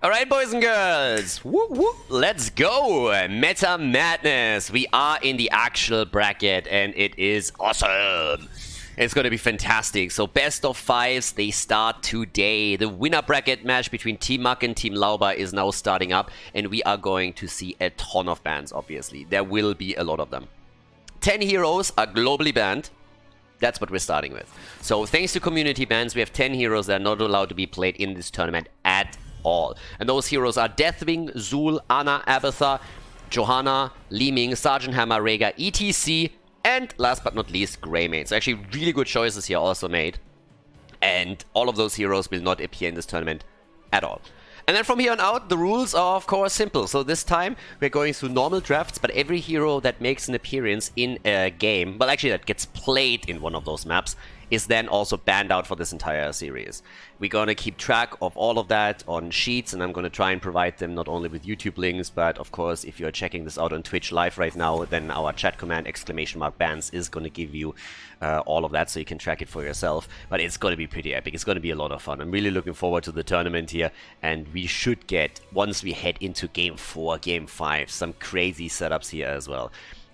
Alright, boys and girls, whoop, whoop. Let's go! Meta Madness! We are in the actual bracket and it is awesome! It's gonna be fantastic. So best of fives, they start today. The winner bracket match between Team Makke and Team Lauber is now starting up and we are going to see a ton of bans, obviously. There will be a lot of them. 10 heroes are globally banned. That's what we're starting with. So thanks to community bans, we have 10 heroes that are not allowed to be played in this tournament at all. And those heroes are Deathwing, Zul, Ana, Abatha, Johanna, Li-Ming, Sergeant Hammer, Rhaegar, etc. And last but not least, Greymane. So actually really good choices here also made. And all of those heroes will not appear in this tournament at all. And then from here on out, the rules are of course simple. So this time we're going through normal drafts, but every hero that makes an appearance in a game, well actually that gets played in one of those maps, is then also banned out for this entire series. We're going to keep track of all of that on sheets, and I'm going to try and provide them not only with YouTube links, but of course if you're checking this out on Twitch live right now, then our chat command !bans is going to give you all of that so you can track it for yourself. But it's going to be pretty epic. It's going to be a lot of fun. I'm really looking forward to the tournament here, and we should get, once we head into Game 4, Game 5, some crazy setups here as well.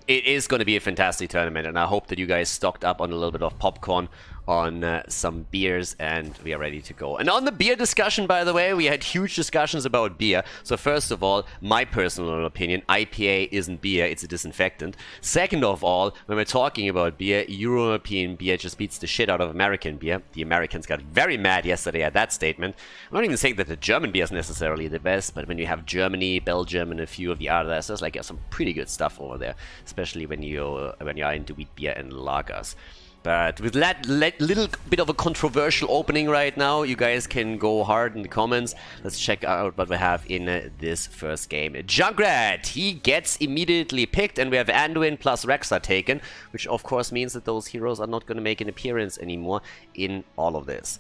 It is going to be a fantastic tournament, and I hope that you guys stocked up on a little bit of popcorn, on some beers, and we are ready to go. And on the beer discussion, by the way, we had huge discussions about beer. So first of all, my personal opinion, IPA isn't beer, it's a disinfectant. Second of all, when we're talking about beer, European beer just beats the shit out of American beer. The Americans got very mad yesterday at that statement. I'm not even saying that the German beer is necessarily the best, but when you have Germany, Belgium, and a few of the others, there's like some pretty good stuff over there, especially when you are into wheat beer and lagers. But with that little bit of a controversial opening right now, you guys can go hard in the comments. Let's check out what we have in this first game. Junkrat, he gets immediately picked, and we have Anduin plus Rexa taken, which of course means that those heroes are not going to make an appearance anymore in all of this.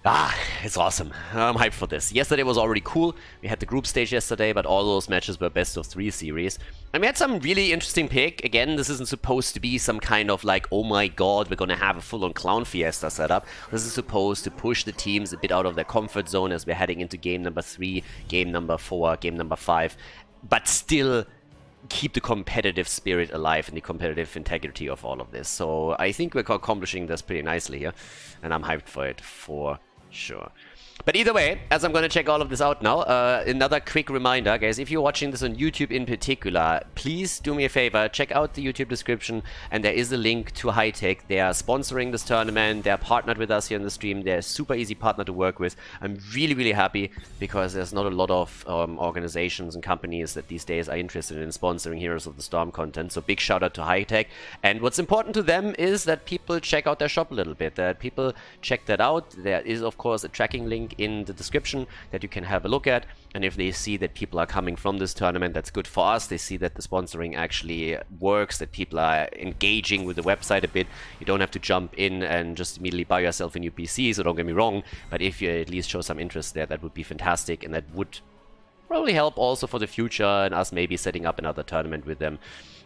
Ah, it's awesome. I'm hyped for this. Yesterday was already cool. We had the group stage yesterday, but all those matches were best of 3 series. And we had some really interesting pick. Again, this isn't supposed to be some kind of like, oh my god, we're gonna have a full-on clown fiesta setup. This is supposed to push the teams a bit out of their comfort zone as we're heading into game number 3, game number 4, game number 5. But still keep the competitive spirit alive and the competitive integrity of all of this. So I think we're accomplishing this pretty nicely here. And I'm hyped for it for sure. But either way, as I'm going to check all of this out now, another quick reminder, guys, if you're watching this on YouTube in particular, please do me a favor, check out the YouTube description, and there is a link to Hightech. They are sponsoring this tournament, they're partnered with us here on the stream, they're a super easy partner to work with. I'm really, really happy because there's not a lot of organizations and companies that these days are interested in sponsoring Heroes of the Storm content, so big shout out to Hightech. And what's important to them is that people check out their shop a little bit, that people check that out. There is, of course, a tracking link in the description that you can have a look at, and if they see that people are coming from this tournament, that's good for us. They see that the sponsoring actually works, that people are engaging with the website a bit. You don't have to jump in and just immediately buy yourself a new PC, so don't get me wrong, but if you at least show some interest there, that would be fantastic, and that would probably help also for the future and us maybe setting up another tournament with them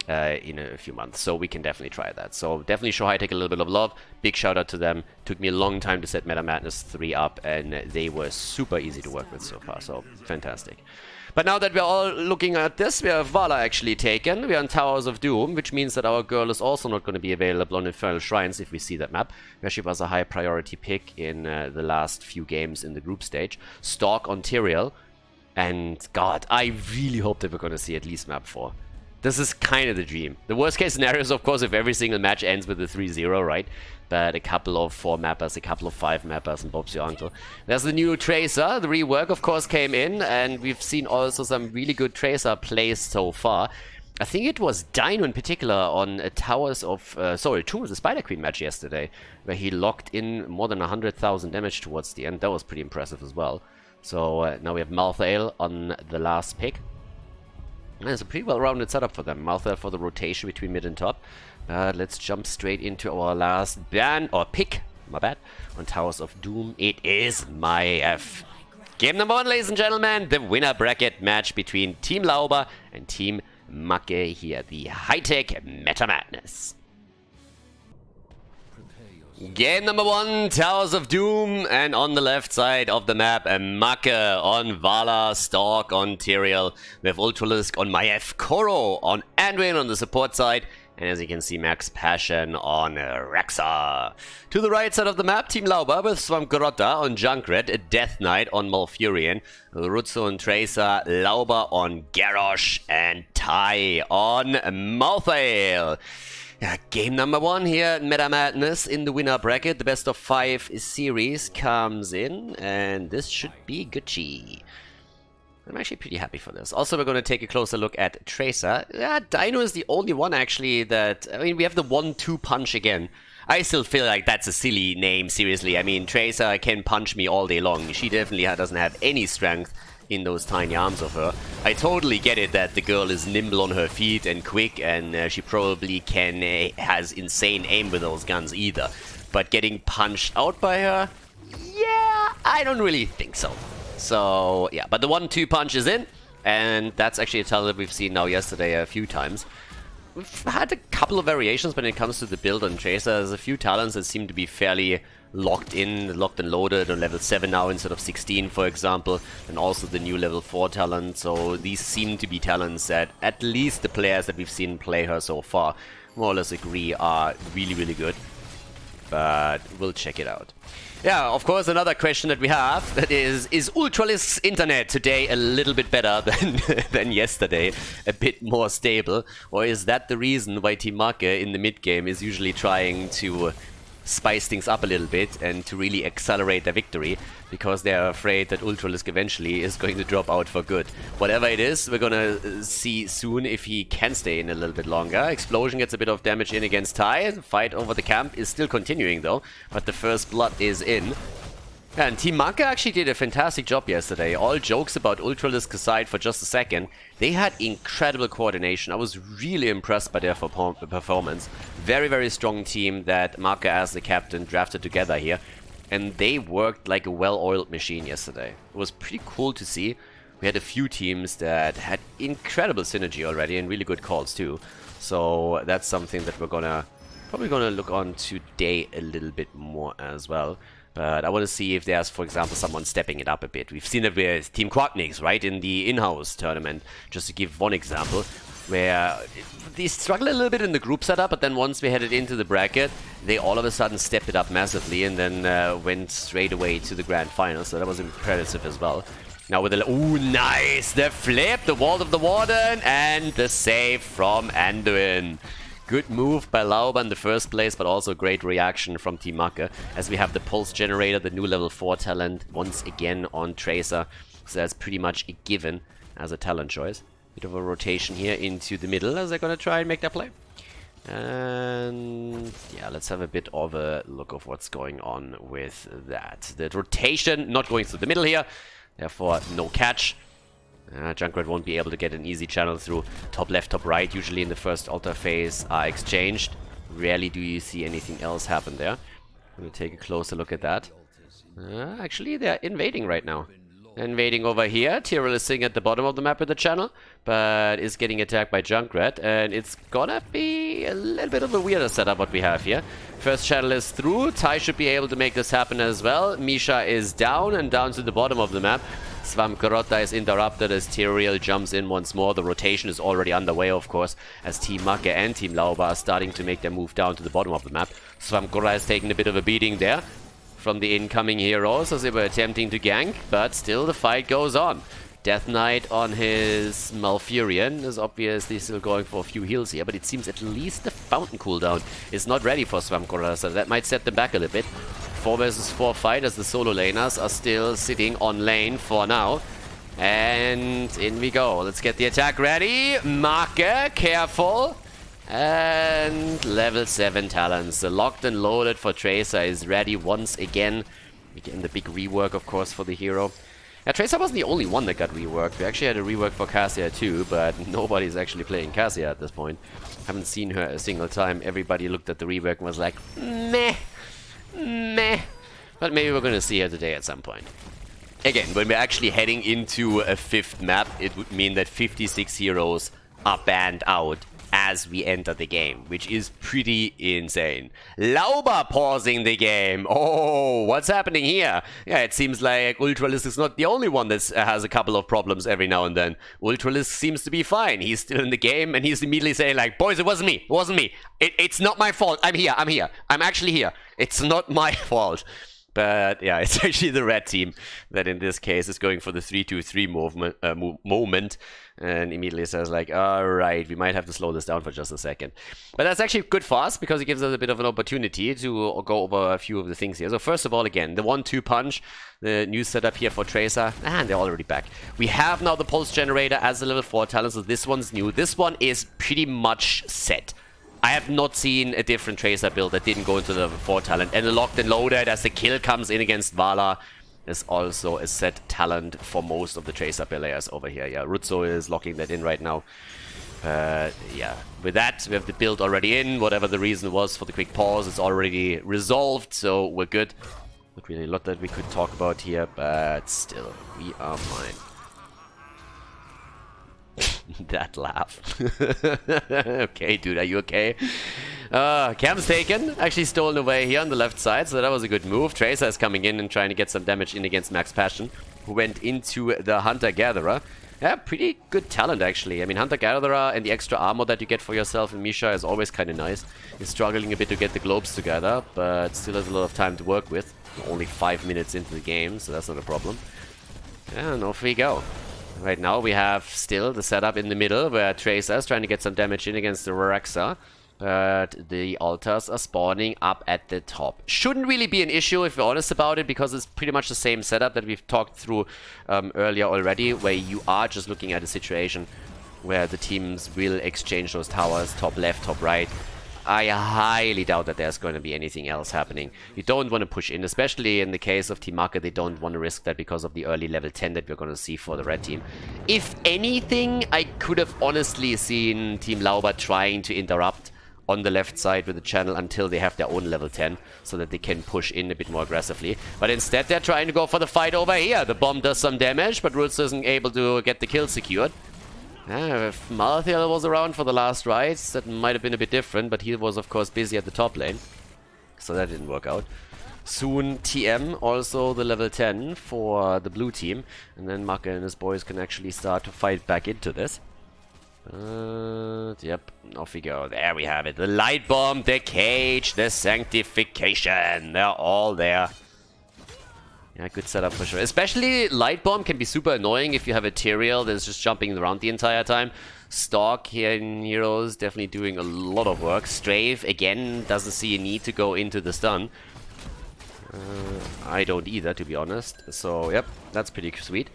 in a few months. So we can definitely try that. So definitely show Hightech a little bit of love. Big shout out to them. Took me a long time to set Meta Madness 3 up, and they were super easy to work with so far. So fantastic. But now that we're all looking at this, we have Vala actually taken. We're on Towers of Doom, which means that our girl is also not going to be available on Infernal Shrines if we see that map, where she was a high priority pick in the last few games in the group stage. Stalk on Tyrael. And god, I really hope that we're going to see at least map 4. This is kind of the dream. The worst case scenario is, of course, if every single match ends with a 3-0, right? But a couple of 4 mappers, a couple of 5 mappers, and Bob's your uncle. There's the new Tracer. The rework, of course, came in, and we've seen also some really good Tracer plays so far. I think it was Dino in particular on Towers of... Tomb of the Spider Queen match yesterday, where he locked in more than 100,000 damage towards the end. That was pretty impressive as well. So now we have Malthael on the last pick. And it's a pretty well-rounded setup for them. Malthael for the rotation between mid and top. Let's jump straight into our last ban, or pick, my bad, on Towers of Doom. It is Makke. Game number 1, ladies and gentlemen, the winner bracket match between Team Lauber and Team Makke here, the Hightech Meta Madness. Game number 1, Towers of Doom, and on the left side of the map, Makke on Vala, Stork on Tyrael, we have Ultralisk on Maiev, Koro on Anduin on the support side, and as you can see, Max Passion on Rexa. To the right side of the map, Team Lauber with Swampgrotta on Junkrat, Death Knight on Malfurion, Rutsu and Tracer, Lauber on Garrosh, and Tai on Malthael. Yeah, game number 1 here at Meta Madness in the winner bracket. The best of 5 series comes in, and this should be Gucci. I'm actually pretty happy for this. Also, we're going to take a closer look at Tracer. Yeah, Dino is the only one actually that... I mean, we have the 1-2 punch again. I still feel like that's a silly name, seriously. I mean, Tracer can punch me all day long. She definitely doesn't have any strength in those tiny arms of her. I totally get it that the girl is nimble on her feet and quick, and she probably has insane aim with those guns either. But getting punched out by her, yeah, I don't really think so. So yeah, but the 1-2 punch is in, and that's actually a talent that we've seen now yesterday a few times. We've had a couple of variations when it comes to the build on Tracer. There's a few talents that seem to be fairly locked and loaded on level 7 now instead of 16, for example, and also the new level 4 talent. So these seem to be talents that at least the players that we've seen play her so far more or less agree are really, really good. But we'll check it out. Yeah, of course, another question that we have that is Ultralisk's internet today a little bit better than yesterday? A bit more stable? Or is that the reason why Team Makke in the mid game is usually trying to spice things up a little bit and to really accelerate their victory, because they're afraid that Ultralisk eventually is going to drop out for good? Whatever it is, we're gonna see soon if he can stay in a little bit longer. Explosion gets a bit of damage in against Tai. The fight over the camp is still continuing though, but the first blood is in. And Team Makke actually did a fantastic job yesterday. All jokes about Ultralisk aside for just a second, they had incredible coordination. I was really impressed by their performance. Very, very strong team that Makke as the captain drafted together here. And they worked like a well-oiled machine yesterday. It was pretty cool to see. We had a few teams that had incredible synergy already and really good calls too. So that's something that we're probably gonna look on today a little bit more as well. But I want to see if there's, for example, someone stepping it up a bit. We've seen it with Team Quacknix, right, in the in-house tournament, just to give one example, where they struggled a little bit in the group setup, but then once we headed into the bracket, they all of a sudden stepped it up massively and then went straight away to the grand final, so that was impressive as well. Now with the... Ooh, nice! The flip, the Wall of the Warden, and the save from Anduin. Good move by Lauber in the first place, but also great reaction from Team Makke, as we have the Pulse Generator, the new level 4 talent, once again on Tracer. So that's pretty much a given as a talent choice. Bit of a rotation here into the middle as they're going to try and make their play. And yeah, let's have a bit of a look of what's going on with that. The rotation not going through the middle here, therefore no catch. Junkrat won't be able to get an easy channel through. Top left, top right, usually in the first altar phase, are exchanged. Rarely do you see anything else happen there. I'm going to take a closer look at that. Actually, they're invading right now. Invading over here. Tyrael is sitting at the bottom of the map with the channel, but is getting attacked by Junkrat, and it's gonna be a little bit of a weirder setup what we have here. First channel is through. Tai should be able to make this happen as well. Misha is down and down to the bottom of the map. Swampgrotta is interrupted as Tyrael jumps in once more. The rotation is already underway, of course, as Team Makke and Team Lauber are starting to make their move down to the bottom of the map. Swampgrotta has taken a bit of a beating there from the incoming heroes as they were attempting to gank, but still the fight goes on. Death Knight on his Malfurion is obviously still going for a few heals here, but it seems at least the fountain cooldown is not ready for Swampgrotta, so that might set them back a little bit. 4 versus 4 fight as the solo laners are still sitting on lane for now. And in we go. Let's get the attack ready. Makke, careful. And level 7 talents. The locked and loaded for Tracer is ready once again. Again, the big rework, of course, for the hero. Yeah, Tracer wasn't the only one that got reworked. We actually had a rework for Cassia too, but nobody's actually playing Cassia at this point. Haven't seen her a single time. Everybody looked at the rework and was like, meh. Meh. But maybe we're going to see her today at some point. Again, when we're actually heading into a 5th map, it would mean that 56 heroes are banned out as we enter the game, which is pretty insane. Lauber pausing the game. Oh, what's happening here? Yeah, it seems like Ultralisk is not the only one that has a couple of problems every now and then. Ultralisk seems to be fine. He's still in the game, and he's immediately saying like, boys, it wasn't me. It wasn't me. It's not my fault. I'm here. I'm here. I'm actually here. It's not my fault. But yeah, it's actually the red team that in this case is going for the 3-2-3 moment, and immediately says like, all right, we might have to slow this down for just a second. But that's actually good for us because it gives us a bit of an opportunity to go over a few of the things here. So first of all, again, the 1-2 punch, the new setup here for Tracer, and they're already back. We have now the Pulse Generator as a level 4 talent, so this one's new. This one is pretty much set. I have not seen a different Tracer build that didn't go into the level 4 talent. And the Locked and Loaded as the kill comes in against Vala is also a set talent for most of the Tracer players over here. Yeah, Rutzo is locking that in right now. Yeah, with that, we have the build already in. Whatever the reason was for the quick pause, it's already resolved, so we're good. Not really a lot that we could talk about here, but still, we are fine. That laugh. Okay, dude, are you okay? Cam's taken. Actually stolen away here on the left side, so that was a good move. Tracer is coming in and trying to get some damage in against Max Passion, who went into the Hunter-Gatherer. Yeah, pretty good talent, actually. I mean, Hunter-Gatherer and the extra armor that you get for yourself in Misha is always kind of nice. He's struggling a bit to get the globes together, but still has a lot of time to work with. Only 5 minutes into the game, so that's not a problem. And off we go. Right now we have still the setup in the middle where Tracer is trying to get some damage in against the Rarexa. But the altars are spawning up at the top. Shouldn't really be an issue if we're honest about it, because it's pretty much the same setup that we've talked through earlier already, where you are just looking at a situation where the teams will exchange those towers, top left, top right. I highly doubt that there's going to be anything else happening. You don't want to push in, especially in the case of Team Makke. They don't want to risk that because of the early level 10 that we're going to see for the red team. If anything, I could have honestly seen Team Lauber trying to interrupt on the left side with the channel until they have their own level 10, so that they can push in a bit more aggressively. But instead, they're trying to go for the fight over here. The bomb does some damage, but Roots isn't able to get the kill secured. If Malthael was around for the last rides, that might have been a bit different, but he was of course busy at the top lane, so that didn't work out. Soon TM also the level 10 for the blue team, and then Makke and his boys can actually start to fight back into this. Yep, off we go. There we have it. The light bomb, the cage, the sanctification, they're all there. Yeah, good setup for sure. Especially Light Bomb can be super annoying if you have a Tyrael that's just jumping around the entire time. Stalk here in Heroes definitely doing a lot of work. Strafe, again, doesn't see a need to go into the stun. I don't either, to be honest. So, yep, that's pretty sweet.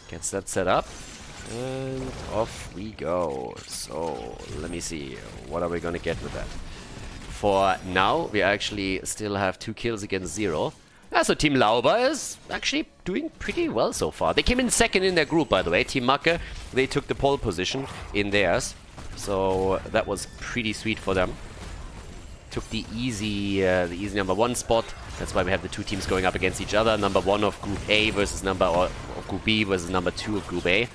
Gets that set up. And off we go. So, let me see. What are we going to get with that? For now, we actually still have 2 kills against 0. So Team Lauber is actually doing pretty well so far. They came in second in their group, by the way. Team Makke, they took the pole position in theirs. So that was pretty sweet for them. Took the easy number 1 spot. That's why we have the 2 teams going up against each other. Number 1 of Group A versus of Group B versus number 2 of Group A.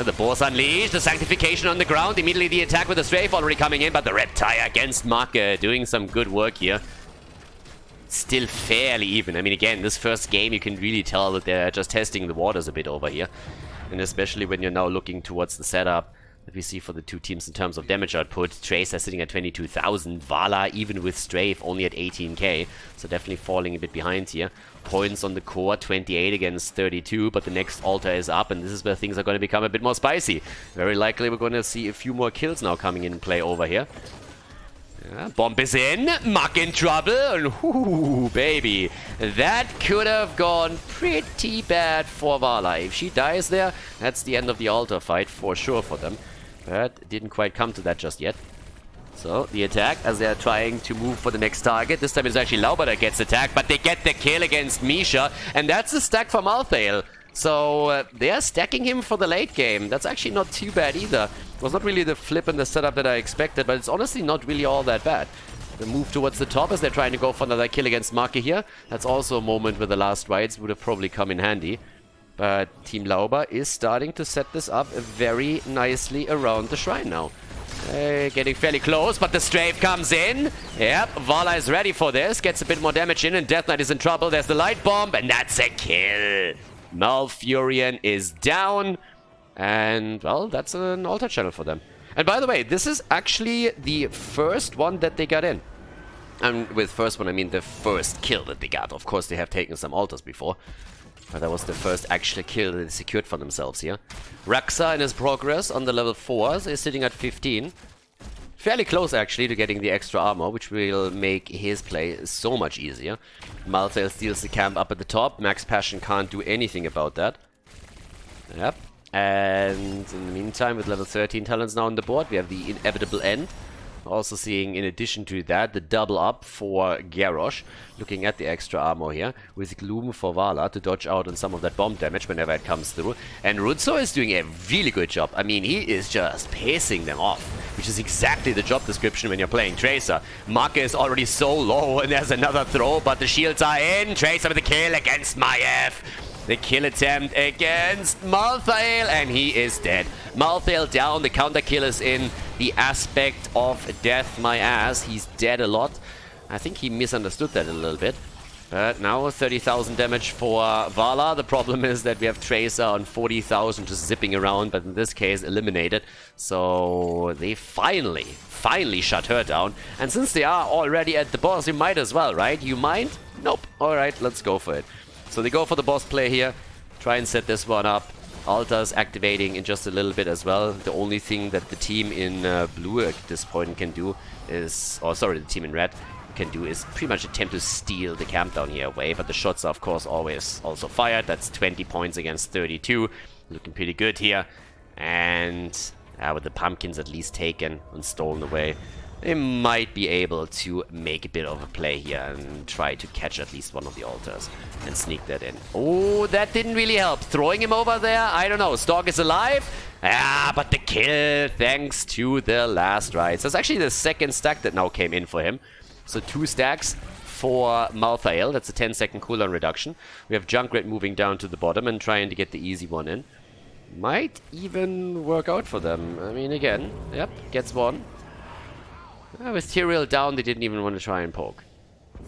The Boars unleashed, the Sanctification on the ground. Immediately the attack with the Strafe already coming in, but the Reptile against Makke doing some good work here. Still fairly even. I mean, again, this first game you can really tell that they're just testing the waters a bit over here. And especially when you're now looking towards the setup that we see for the 2 teams in terms of damage output. Tracer sitting at 22,000. Vala, even with Strafe, only at 18k. So definitely falling a bit behind here. Points on the core, 28 against 32. But the next altar is up, and this is where things are going to become a bit more spicy. Very likely we're going to see a few more kills now coming in play over here. Yeah, bomb is in, Makke in trouble, and whoo, baby, that could have gone pretty bad for Vala. If she dies there, that's the end of the altar fight for sure for them. But didn't quite come to that just yet. So, the attack as they're trying to move for the next target. This time it's actually Lauber that gets attacked, but they get the kill against Misha, and that's a stack for Malthael. So, they're stacking him for the late game. That's actually not too bad either. It was not really the flip and the setup that I expected, but it's honestly not really all that bad. The move towards the top as they're trying to go for another kill against Makke here. That's also a moment where the last rides would have probably come in handy. But Team Lauber is starting to set this up very nicely around the shrine now. Getting fairly close, but the strafe comes in. Yep, Vala is ready for this. Gets a bit more damage in, and Death Knight is in trouble. There's the light bomb, and that's a kill. Malfurion is down. And, well, that's an altar channel for them. And by the way, this is actually the first one that they got in. And with first one, I mean the first kill that they got. Of course, they have taken some altars before. But that was the first actual kill that they secured for themselves here. Raxa in his progress on the level 4s is sitting at 15. Fairly close, actually, to getting the extra armor, which will make his play so much easier. Malthael steals the camp up at the top. Max Passion can't do anything about that. Yep. And in the meantime, with level 13 talents now on the board, we have the inevitable end. Also seeing, in addition to that, the double up for Garrosh. Looking at the extra armor here, with Gloom for Vala to dodge out on some of that bomb damage whenever it comes through. And Runzo is doing a really good job. I mean, he is just pacing them off, which is exactly the job description when you're playing Tracer. Makke is already so low, and there's another throw, but the shields are in. Tracer with the kill against Maiev. The kill attempt against Malthael, and he is dead. Malthael down, the counter kill is in. The aspect of death, my ass. He's dead a lot. I think he misunderstood that a little bit. But now 30,000 damage for Vala. The problem is that we have Tracer on 40,000 just zipping around, but in this case eliminated. So they finally shut her down. And since they are already at the boss, you might as well, right? You mind? Nope. Alright, let's go for it. So they go for the boss play here. Try and set this one up. Altars activating in just a little bit as well. The only thing that the team in blue at this point can do is... Oh, sorry, the team in red can do is pretty much attempt to steal the camp down here away. But the shots are, of course, always also fired. That's 20 points against 32. Looking pretty good here. And with the pumpkins at least taken and stolen away, they might be able to make a bit of a play here and try to catch at least one of the altars and sneak that in. Oh, that didn't really help. Throwing him over there, I don't know. Stork is alive. But the kill thanks to the last rites. That's actually the second stack that now came in for him. So 2 stacks for Malthael. That's a 10-second cooldown reduction. We have Junkrat moving down to the bottom and trying to get the easy one in. Might even work out for them. I mean, again, yep, gets one. With Tyrael down, they didn't even want to try and poke.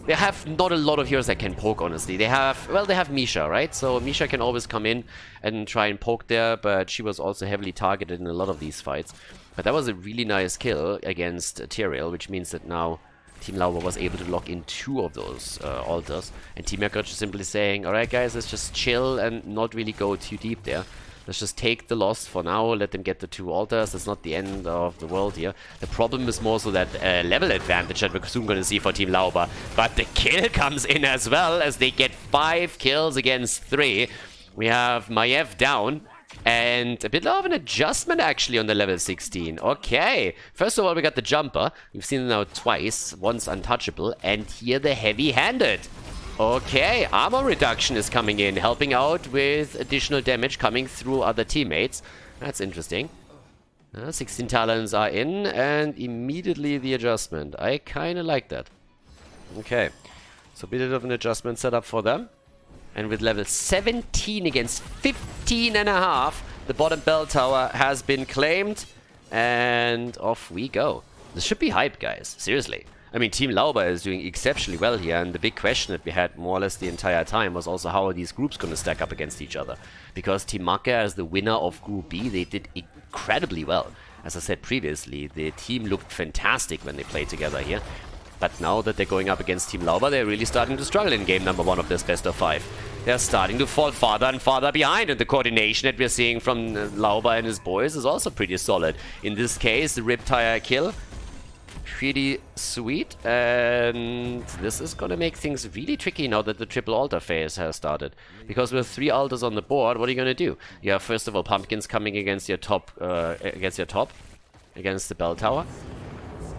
They have not a lot of heroes that can poke, honestly. They have, well, they have Misha, right? So Misha can always come in and try and poke there, but she was also heavily targeted in a lot of these fights. But that was a really nice kill against Tyrael, which means that now Team Lauber was able to lock in 2 of those altars. And Team Makke just simply saying, alright guys, let's just chill and not really go too deep there. Let's just take the loss for now, let them get the 2 altars. That's not the end of the world here. The problem is more so that level advantage that we're soon going to see for Team Lauber. But the kill comes in as well, as they get 5 kills against 3. We have Maiev down, and a bit of an adjustment actually on the level 16. Okay, first of all we got the jumper. We've seen it now twice, once untouchable, and here the heavy-handed. Okay, armor reduction is coming in, helping out with additional damage coming through other teammates. That's interesting. 16 talents are in, and immediately the adjustment. I kind of like that. Okay, so a bit of an adjustment set up for them. And with level 17 against 15.5, the bottom bell tower has been claimed. And off we go. This should be hype, guys. Seriously. I mean, Team Lauber is doing exceptionally well here, and the big question that we had more or less the entire time was also how are these groups going to stack up against each other. Because Team Makke, as the winner of Group B, they did incredibly well. As I said previously, the team looked fantastic when they played together here. But now that they're going up against Team Lauber, they're really starting to struggle in game number 1 of this best of 5. They're starting to fall farther and farther behind, and the coordination that we're seeing from Lauber and his boys is also pretty solid. In this case, the Riptire kill, pretty sweet, and this is going to make things really tricky now that the triple altar phase has started. Because with 3 altars on the board, what are you going to do? You have, first of all, pumpkins coming against your top, against the bell tower.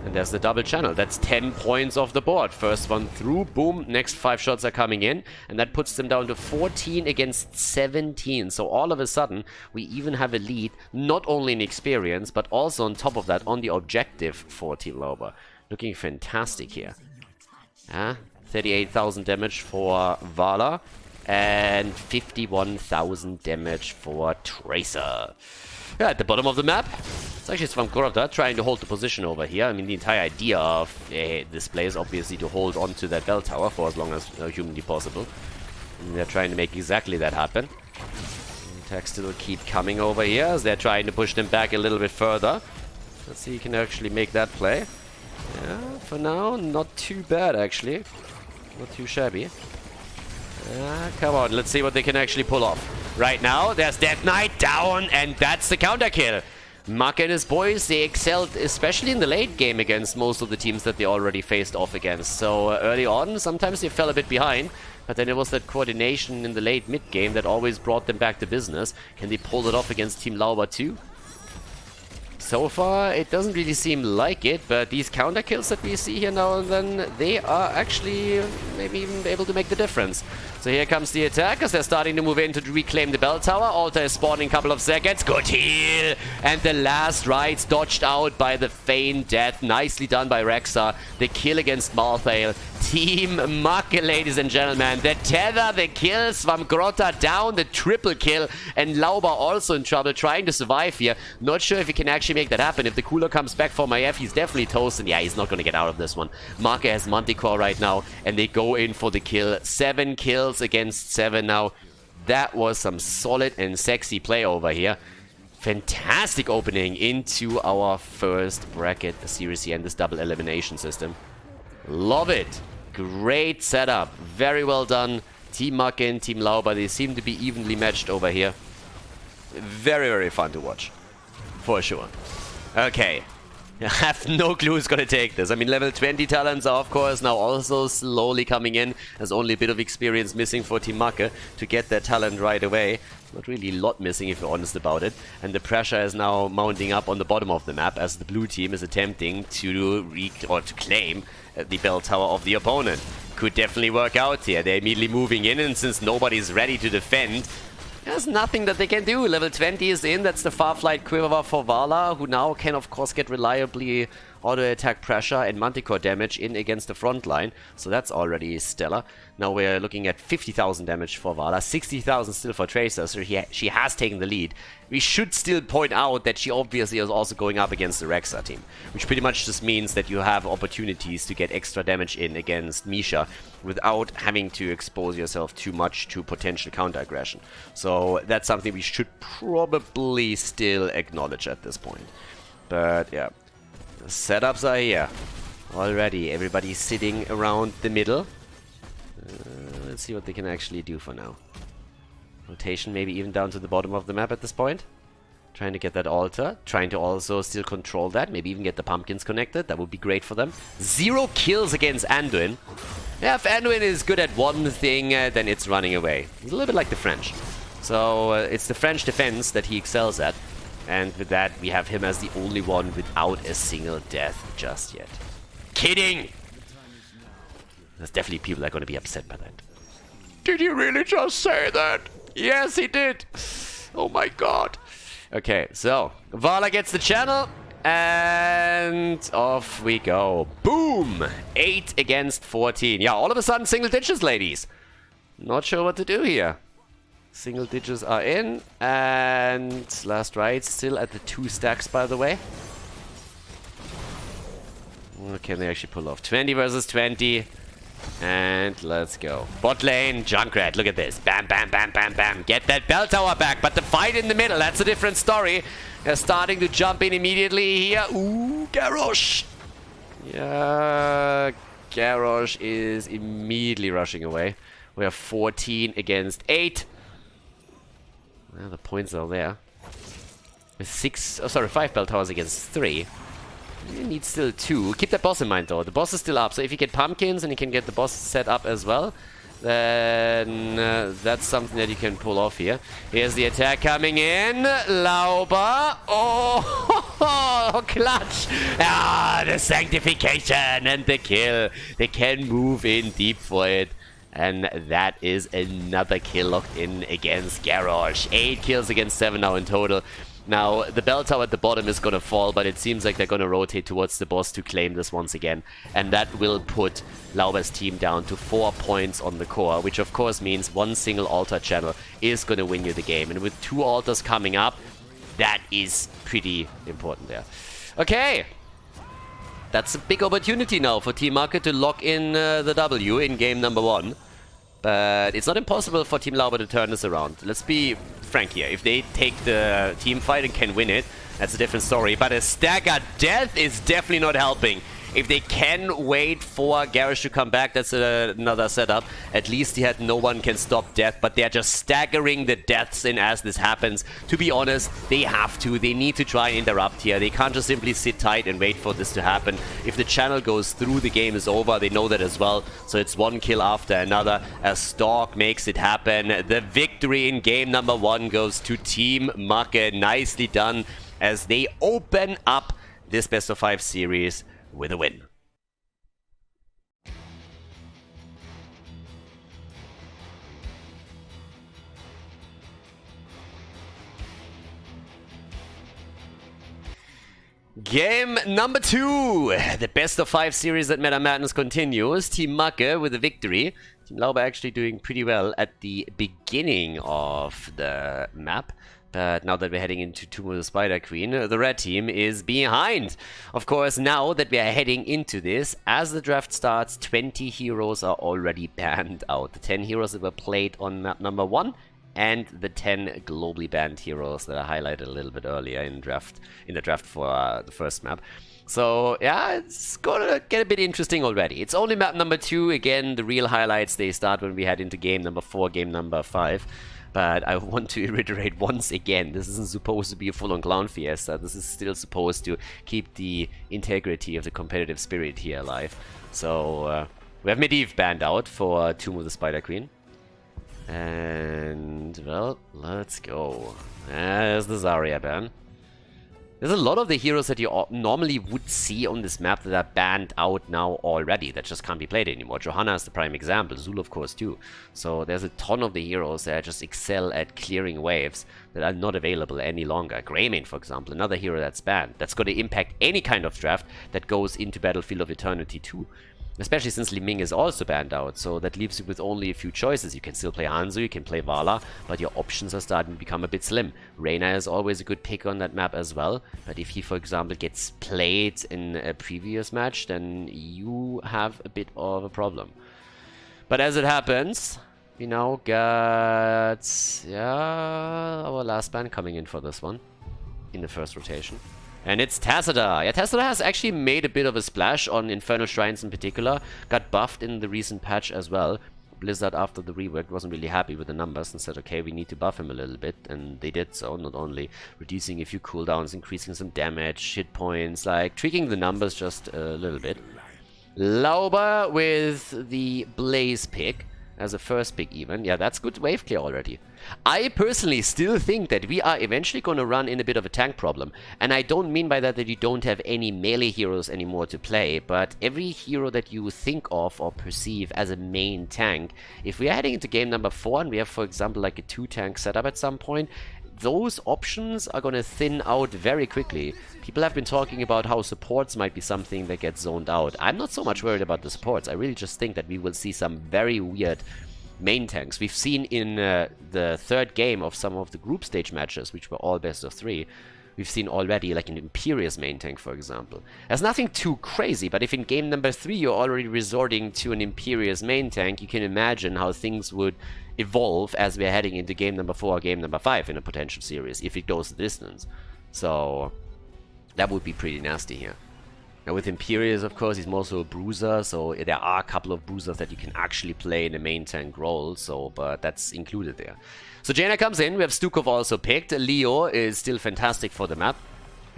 And there's the double channel. That's 10 points off the board. First one through, boom, next 5 shots are coming in. And that puts them down to 14 against 17. So all of a sudden, we even have a lead, not only in experience, but also on top of that, on the objective for Team Lauber. Looking fantastic here. 38,000 damage for Vala. And 51,000 damage for Tracer. At the bottom of the map, It's actually Svamgrota trying to hold the position over here. I mean, the entire idea of this play is obviously to hold on to that bell tower for as long as humanly possible. And they're trying to make exactly that happen. Attacks still keep coming over here as they're trying to push them back a little bit further. Let's see if he can actually make that play. Yeah, for now, not too bad actually. Not too shabby. Come on, let's see what they can actually pull off. Right now, there's Death Knight down, and that's the counter kill. Makke and his boys, they excelled, especially in the late game against most of the teams that they already faced off against. So early on, sometimes they fell a bit behind, but then it was that coordination in the late mid game that always brought them back to business. Can they pull it off against Team Lauber too? So far, it doesn't really seem like it, but these counter kills that we see here now and then, they are actually maybe even able to make the difference. So here comes the attack as they're starting to move in to reclaim the bell tower. Altar is spawning a couple of seconds. Good heal! And the last rights dodged out by the feigned death. Nicely done by Rexa. The kill against Malthael. Team Makke, ladies and gentlemen. The tether, the kill, Svamgrota down, the triple kill. And Lauber also in trouble, trying to survive here. Not sure if he can actually make that happen. If the cooler comes back for Maiev, he's definitely toast. And yeah, he's not going to get out of this one. Makke has Manticore right now, and they go in for the kill. 7 kills against 7 now. That was some solid and sexy play over here. Fantastic opening into our first bracket series here in this double elimination system. Love it. Great setup. Very well done. Team Makke and Team Lauber, they seem to be evenly matched over here. Very, very fun to watch. For sure. Okay. I have no clue who's gonna take this. I mean, level 20 talents are, of course, now also slowly coming in. There's only a bit of experience missing for Team Makke to get their talent right away. Not really a lot missing, if you're honest about it. And the pressure is now mounting up on the bottom of the map as the blue team is attempting to claim the bell tower of the opponent. Could definitely work out here. They're immediately moving in, and since nobody's ready to defend, there's nothing that they can do. Level 20 is in. That's the Farflight Quiver for Vala, who now can, of course, get reliably auto-attack pressure and Manticore damage in against the front line. So that's already stellar. Now we're looking at 50,000 damage for Vala, 60,000 still for Tracer, so she has taken the lead. We should still point out that she obviously is also going up against the Rexa team, which pretty much just means that you have opportunities to get extra damage in against Misha without having to expose yourself too much to potential counter-aggression. So that's something we should probably still acknowledge at this point. But yeah, the setups are here already. Everybody's sitting around the middle. Let's see what they can actually do for now. Rotation maybe even down to the bottom of the map at this point. Trying to get that altar. Trying to also still control that. Maybe even get the pumpkins connected. That would be great for them. 0 kills against Anduin. Yeah, if Anduin is good at one thing, then it's running away. He's a little bit like the French. So it's the French defense that he excels at. And with that, we have him as the only one without a single death just yet. Kidding! There's definitely people that are going to be upset by that. Did you really just say that? Yes, he did. Oh my god. Okay, so Vala gets the channel, and off we go. Boom! 8 against 14. Yeah, all of a sudden, single digits, ladies. Not sure what to do here. Single digits are in, and last right still at the 2 stacks, by the way. What can they actually pull off? 20 versus 20. And let's go. Bot lane, Junkrat, look at this. Bam, bam, bam, bam, bam. Get that bell tower back, but the fight in the middle, that's a different story. They're starting to jump in immediately here. Ooh, Garrosh. Yeah, Garrosh is immediately rushing away. We have 14 against 8. Well, the points are there. With 5 bell towers against 3. You need still 2. Keep that boss in mind, though. The boss is still up, so if you get pumpkins and you can get the boss set up as well, then that's something that you can pull off here. Here's the attack coming in. Lauber. Oh, clutch. Ah, the sanctification and the kill. They can move in deep for it. And that is another kill locked in against Garrosh. 8 kills against 7 now in total. Now, the bell tower at the bottom is going to fall, but it seems like they're going to rotate towards the boss to claim this once again. And that will put Lauber's team down to 4 points on the core, which of course means one single altar channel is going to win you the game. And with 2 altars coming up, That is pretty important there. Okay. That's a big opportunity now for Team Makke to lock in the W in game number 1. But it's not impossible for Team Lauber to turn this around. Let's be frank here. If they take the team fight and can win it, that's a different story. But a stagger death is definitely not helping. If they can wait for Garage to come back, that's another setup. At least he had no one can stop death, but they're just staggering the deaths in as this happens. To be honest, they have to. They need to try and interrupt here. They can't just simply sit tight and wait for this to happen. If the channel goes through, the game is over. They know that as well. So it's one kill after another. A Stalk makes it happen. The victory in game number 1 goes to Team Makke. Nicely done as they open up this best of 5 series with a win. Game number 2, the best of 5 series at Meta Madness continues. Team Makke with a victory. Team Lauber actually doing pretty well at the beginning of the map. But now that we're heading into Tomb of the Spider Queen, the red team is behind. Of course, now that we are heading into this, as the draft starts, 20 heroes are already banned out. The 10 heroes that were played on map number 1, and the 10 globally banned heroes that I highlighted a little bit earlier in the draft for the first map. So, yeah, it's gonna get a bit interesting already. It's only map number 2. Again, the real highlights, they start when we head into game number 4, game number 5. But I want to reiterate once again, this isn't supposed to be a full-on clown fiesta. This is still supposed to keep the integrity of the competitive spirit here alive. So, we have Medivh banned out for Tomb of the Spider Queen. And, well, let's go. There's the Zarya ban. There's a lot of the heroes that you normally would see on this map that are banned out now already, that just can't be played anymore. Johanna is the prime example, Zul of course too. So there's a ton of the heroes that just excel at clearing waves that are not available any longer. Greymane, for example, another hero that's banned. That's going to impact any kind of draft that goes into Battlefield of Eternity 2. Especially since Li Ming is also banned out, so that leaves you with only a few choices. You can still play Hanzo, you can play Vala, but your options are starting to become a bit slim. Reyna is always a good pick on that map as well, but if he, for example, gets played in a previous match, then you have a bit of a problem. But as it happens, we now got, our last ban coming in for this one, in the first rotation. And it's Tassadar. Yeah, Tassadar has actually made a bit of a splash on Infernal Shrines in particular. Got buffed in the recent patch as well. Blizzard, after the rework, wasn't really happy with the numbers and said, okay, we need to buff him a little bit. And they did so, not only reducing a few cooldowns, increasing some damage, hit points, like tweaking the numbers just a little bit. Lauber with the Blaze pick as a first pick even. Yeah, that's good wave clear already. I personally still think that we are eventually going to run in a bit of a tank problem. And I don't mean by that you don't have any melee heroes anymore to play, but every hero that you think of or perceive as a main tank, if we are heading into game number 4 and we have, for example, like a 2-tank setup at some point, those options are going to thin out very quickly. People have been talking about how supports might be something that gets zoned out. I'm not so much worried about the supports. I really just think that we will see some very weird main tanks. We've seen in the third game of some of the group stage matches, which were all best of 3, we've seen already like an Imperious main tank, for example. There's nothing too crazy, but if in game number 3 you're already resorting to an Imperious main tank, you can imagine how things would evolve as we're heading into game number 4 or game number 5 in a potential series, if it goes the distance. So that would be pretty nasty here. Now with Imperious, of course, he's more so a bruiser, so there are a couple of bruisers that you can actually play in the main tank role, so, but that's included there. So Jaina comes in, we have Stukov also picked. Leo is still fantastic for the map.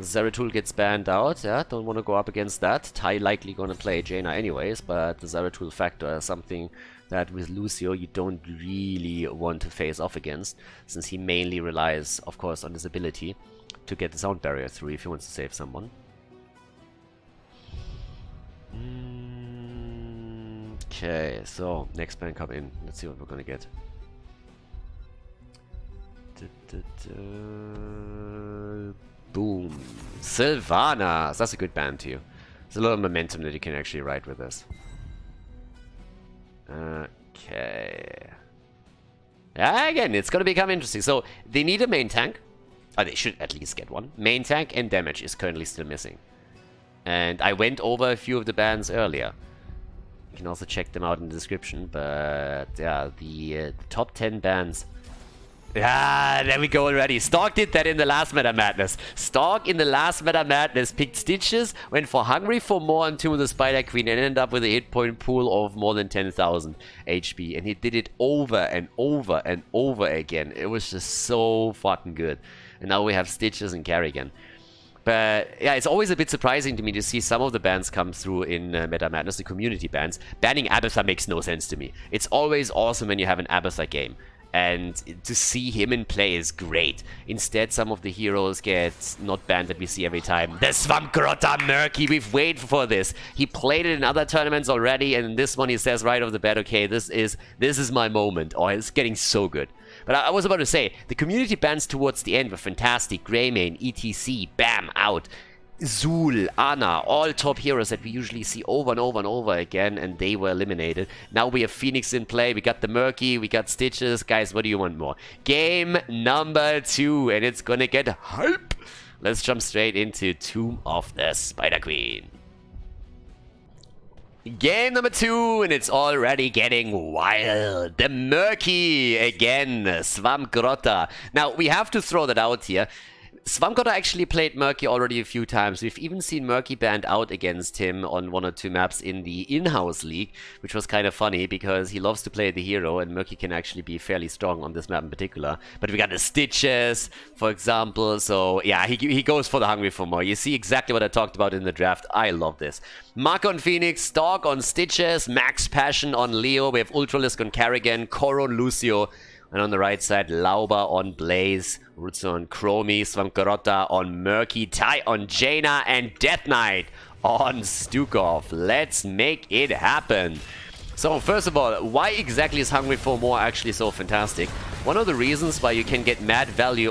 Zeratul gets banned out, yeah, don't want to go up against that. Tai likely gonna play Jaina anyways, but the Zeratul factor is something that with Lucio you don't really want to face off against, since he mainly relies, of course, on his ability to get the sound barrier through if he wants to save someone. Okay, so next ban come in. Let's see what we're gonna get. Boom. Sylvanas. That's a good ban too. There's a lot of momentum that you can actually ride with this. Okay. Yeah, again, it's gonna become interesting. So they need a main tank. Oh, they should at least get one. Main tank and damage is currently still missing. And I went over a few of the bans earlier. You can also check them out in the description. But yeah, the top 10 bans. Ah, there we go already. Stork did that in the last Meta Madness. Stork in the last Meta Madness picked Stitches, went for Hungry for More on Tomb of the Spider Queen, and ended up with a hit point pool of more than 10,000 HP. And he did it over and over and over again. It was just so fucking good. And now we have Stitches and Carrigan. But yeah, it's always a bit surprising to me to see some of the bans come through in Meta Madness, the community bans. Banning Abathar makes no sense to me. It's always awesome when you have an Abathar game. And to see him in play is great. Instead, some of the heroes get not banned that we see every time. The Svampgrotta Murky, we've waited for this. He played it in other tournaments already, and in this one he says right off the bat, okay, this is my moment. Oh, it's getting so good. But I was about to say, the community bans towards the end were fantastic. Greymane, ETC, bam, out. Zul, Ana, all top heroes that we usually see over and over and over again, and they were eliminated. Now we have Phoenix in play, we got the Murky, we got Stitches. Guys, what do you want more? Game number 2, and it's gonna get hype. Let's jump straight into Tomb of the Spider Queen. Game number 2, and it's already getting wild. The Murky again, Svampgrotta. Now, we have to throw that out here. Svampgrotta actually played Murky already a few times. We've even seen Murky banned out against him on 1 or 2 maps in the in-house league, which was kind of funny because he loves to play the hero, and Murky can actually be fairly strong on this map in particular. But we got the Stitches, for example, so yeah, he goes for the Hungry for More. You see exactly what I talked about in the draft. I love this. Makke on Phoenix, Stork on Stitches, Max Passion on Leo, we have Ultralisk on Carrigan, Koro on Lucio, and on the right side, Lauber on Blaze, Rutsu on Chromie, Svampgrotta on Murky, Tai on Jaina, and Death Knight on Stukov. Let's make it happen. So first of all, why exactly is Hungry for More actually so fantastic? One of the reasons why you can get mad value...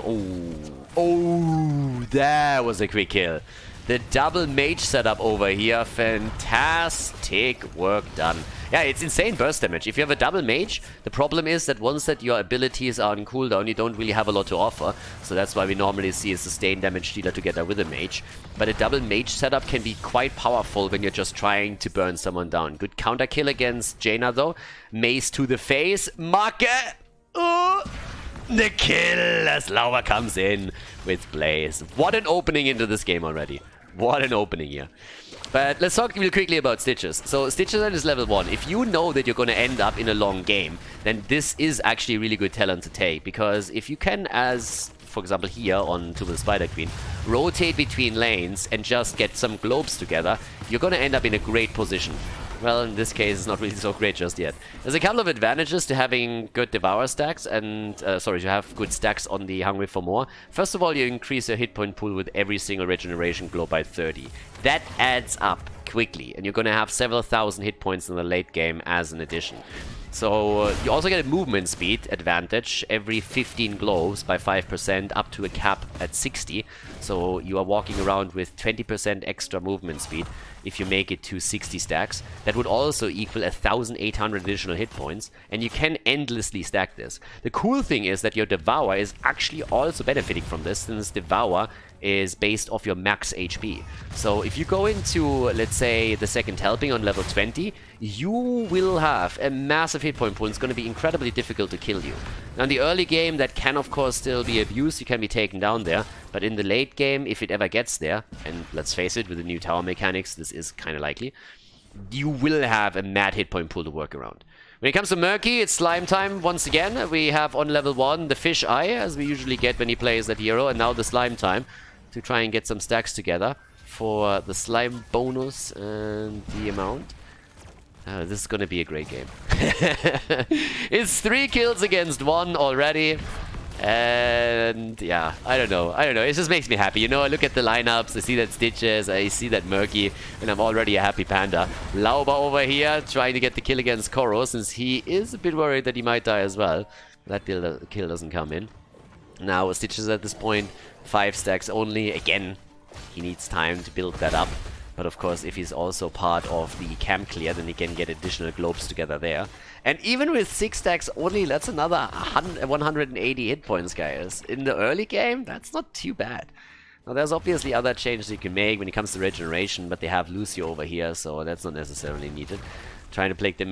Oh, that was a quick kill. The double mage setup over here, fantastic work done. Yeah, it's insane burst damage. If you have a double mage, the problem is that once that your abilities are on cooldown, you don't really have a lot to offer. So that's why we normally see a sustained damage dealer together with a mage. But a double mage setup can be quite powerful when you're just trying to burn someone down. Good counter kill against Jaina though. Mace to the face. Makke! The kill as Lauber comes in with Blaze. What an opening into this game already. What an opening here. But let's talk real quickly about Stitches. So Stitches is level 1. If you know that you're going to end up in a long game, then this is actually a really good talent to take. Because if you can, as for example here on Tomb of the Spider Queen, rotate between lanes and just get some globes together, you're going to end up in a great position. Well, in this case, it's not really so great just yet. There's a couple of advantages to having good Devour stacks and, to have good stacks on the Hungry for More. First of all, you increase your hit point pool with every single regeneration globe by 30. That adds up quickly, and you're going to have several thousand hit points in the late game as an addition. So you also get a movement speed advantage every 15 globes by 5% up to a cap at 60. So you are walking around with 20% extra movement speed if you make it to 60 stacks. That would also equal 1,800 additional hit points, and you can endlessly stack this. The cool thing is that your Devour is actually also benefiting from this, since Devour is based off your max HP. So if you go into, let's say, the second helping on level 20, you will have a massive hit point pool. It's going to be incredibly difficult to kill you. Now in the early game, that can of course still be abused, you can be taken down there, but in the late game, if it ever gets there, and let's face it, with the new tower mechanics, this is kind of likely, you will have a mad hit point pool to work around. When it comes to Murky, it's slime time once again. We have on level 1 the fish eye, as we usually get when he plays that hero, and now the slime time to try and get some stacks together for the slime bonus and the amount. This is going to be a great game. It's 3 kills against 1 already. And yeah, I don't know. It just makes me happy. You know, I look at the lineups, I see that Stitches, I see that Murky, and I'm already a happy panda. Lauber over here trying to get the kill against Koro, since he is a bit worried that he might die as well. That kill doesn't come in. Now Stitches at this point, 5 stacks only. Again, he needs time to build that up. But of course, if he's also part of the camp clear, then he can get additional globes together there. And even with 6 stacks only, that's another 180 hit points, guys. In the early game, that's not too bad. Now, there's obviously other changes you can make when it comes to regeneration, but they have Lucio over here, so that's not necessarily needed. Trying to play the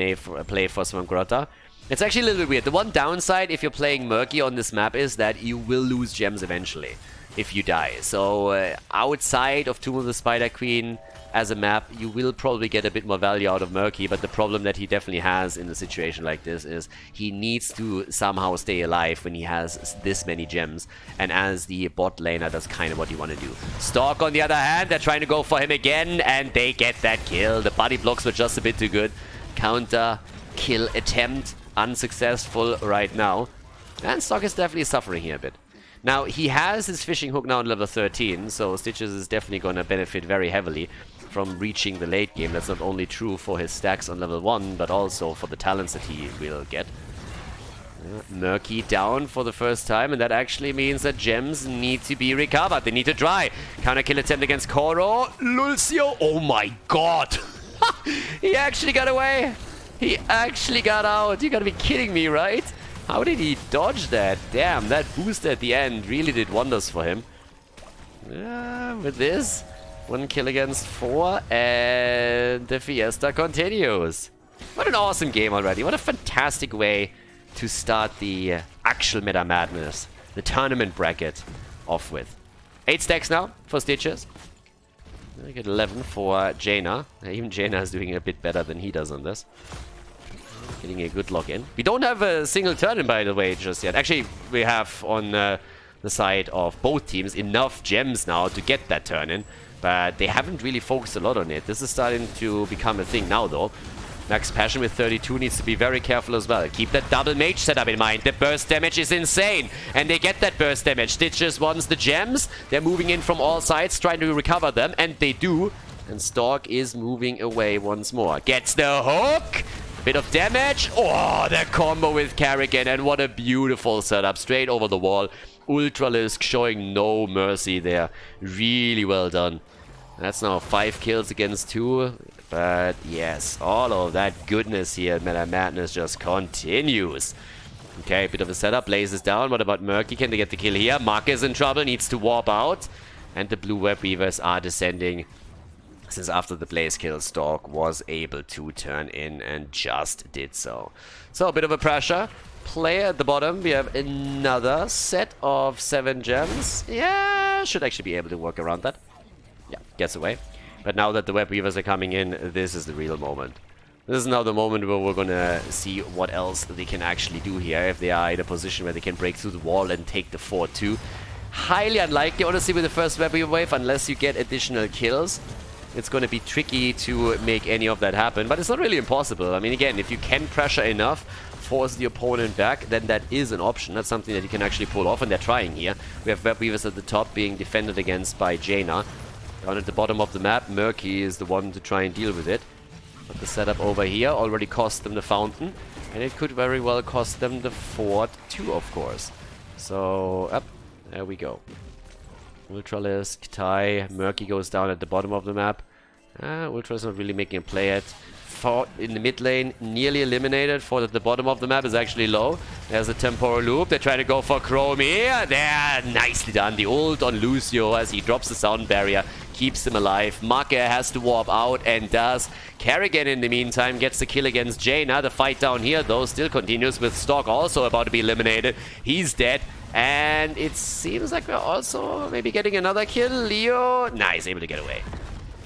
play for Swangrota. It's actually a little bit weird. The one downside if you're playing Makke on this map is that you will lose gems eventually if you die. So outside of Tomb of the Spider Queen as a map, you will probably get a bit more value out of Makke, but the problem that he definitely has in a situation like this is he needs to somehow stay alive when he has this many gems, and as the bot laner, that's kind of what you want to do. Stalk, on the other hand, they're trying to go for him again, and they get that kill. The body blocks were just a bit too good. Counter kill attempt unsuccessful right now, and Stalk is definitely suffering here a bit. Now, he has his fishing hook now on level 13, so Stitches is definitely going to benefit very heavily from reaching the late game. That's not only true for his stacks on level 1, but also for the talents that he will get. Makke down for the first time, and that actually means that gems need to be recovered. They need to dry. Counter kill attempt against Koro. Lucio, oh my god! He actually got away! He actually got out! You gotta be kidding me, right? How did he dodge that? Damn, that boost at the end really did wonders for him. With this, 1 kill against 4, and the fiesta continues. What an awesome game already. What a fantastic way to start the actual Meta Madness, the tournament bracket, off with. 8 stacks now for Stitches. I get 11 for Jaina. Even Jaina is doing a bit better than he does on this. Getting a good lock in. We don't have a single turn-in, by the way, just yet. Actually, we have on the side of both teams enough gems now to get that turn-in, but they haven't really focused a lot on it. This is starting to become a thing now, though. Max Passion with 32 needs to be very careful as well. Keep that double mage setup in mind. The burst damage is insane, and they get that burst damage. Stitches wants the gems. They're moving in from all sides, trying to recover them, and they do. And Stalk is moving away once more. Gets the hook! Bit of damage. Oh, the combo with Karrigan, and what a beautiful setup. Straight over the wall. Ultralisk showing no mercy there. Really well done. That's now 5 kills against 2. But yes, all of that goodness here at Meta Madness just continues. Okay, bit of a setup. Blazes down. What about Makke? Can they get the kill here? Makke is in trouble. Needs to warp out. And the blue web weavers are descending. Since after the Blaze kill, Stalk was able to turn in and just did so. So a bit of a pressure. Player at the bottom. We have another set of 7 gems. Yeah, should actually be able to work around that. Yeah, gets away. But now that the web weavers are coming in, this is the real moment. This is now the moment where we're gonna see what else they can actually do here. If they are in a position where they can break through the wall and take the fort too. Highly unlikely, honestly, with the first web weaver wave, unless you get additional kills. It's going to be tricky to make any of that happen, but it's not really impossible. I mean, again, if you can pressure enough, force the opponent back, then that is an option. That's something that you can actually pull off, and they're trying here. We have web weavers at the top being defended against by Jaina. Down at the bottom of the map, Makke is the one to try and deal with it. But the setup over here already cost them the fountain, and it could very well cost them the fort too, of course. So, up, there we go. Ultralisk, Tai, Makke goes down at the bottom of the map. Ultra's not really making a play yet. Fort in the mid lane, nearly eliminated. Fort at the bottom of the map is actually low. There's a temporal loop. They're trying to go for Chrome here. There, nicely done. The ult on Lucio as he drops the sound barrier, keeps him alive. Makke has to warp out and does. Karrigan in the meantime gets the kill against Jaina. The fight down here though still continues with Stalk also about to be eliminated. He's dead. And it seems like we're also maybe getting another kill. Leo, nice, able to get away.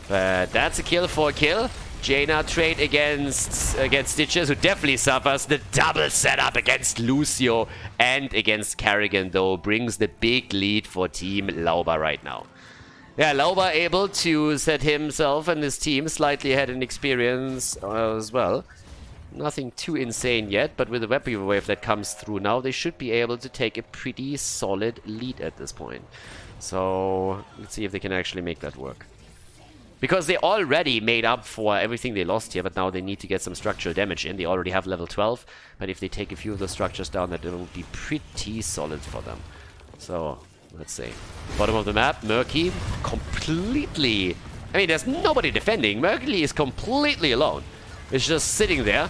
But that's a kill for a kill. Jaina trade against Stitches, who definitely suffers. The double setup against Lucio and against Karrigan, though, brings the big lead for Team Lauber right now. Yeah, Lauber able to set himself and his team slightly ahead in experience as well. Nothing too insane yet, but with the web weaver wave that comes through now, they should be able to take a pretty solid lead at this point. So let's see if they can actually make that work. Because they already made up for everything they lost here, but now they need to get some structural damage in. They already have level 12, but if they take a few of the structures down, that will be pretty solid for them. So let's see. Bottom of the map, Makke completely I mean, there's nobody defending. Mercury is completely alone. It's just sitting there.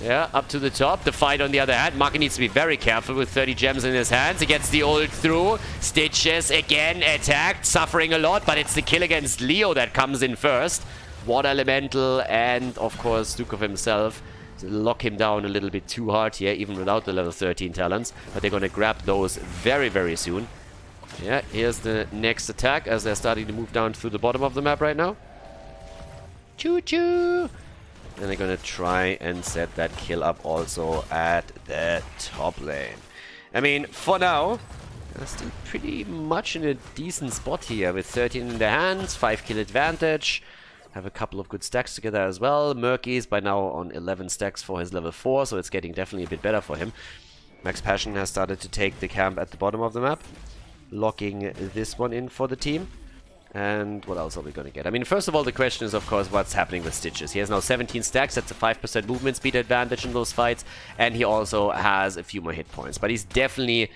Yeah, up to the top. The fight on the other hand. Makke needs to be very careful with 30 gems in his hands. He gets the ult through. Stitches again attacked, suffering a lot, but it's the kill against Leo that comes in first. Water Elemental and, of course, Stukov himself. Lock him down a little bit too hard here, even without the level 13 talents. But they're going to grab those very, very soon. Yeah, here's the next attack as they're starting to move down through the bottom of the map right now. Choo-choo! And they're going to try and set that kill up also at the top lane. I mean, for now, they're still pretty much in a decent spot here with 13 in their hands, 5 kill advantage. Have a couple of good stacks together as well. Murky is by now on 11 stacks for his level 4, so it's getting definitely a bit better for him. Max Passion has started to take the camp at the bottom of the map, locking this one in for the team. And what else are we going to get? I mean, first of all, the question is, of course, what's happening with Stitches. He has now 17 stacks. That's a 5% movement speed advantage in those fights. And he also has a few more hit points. But he's definitely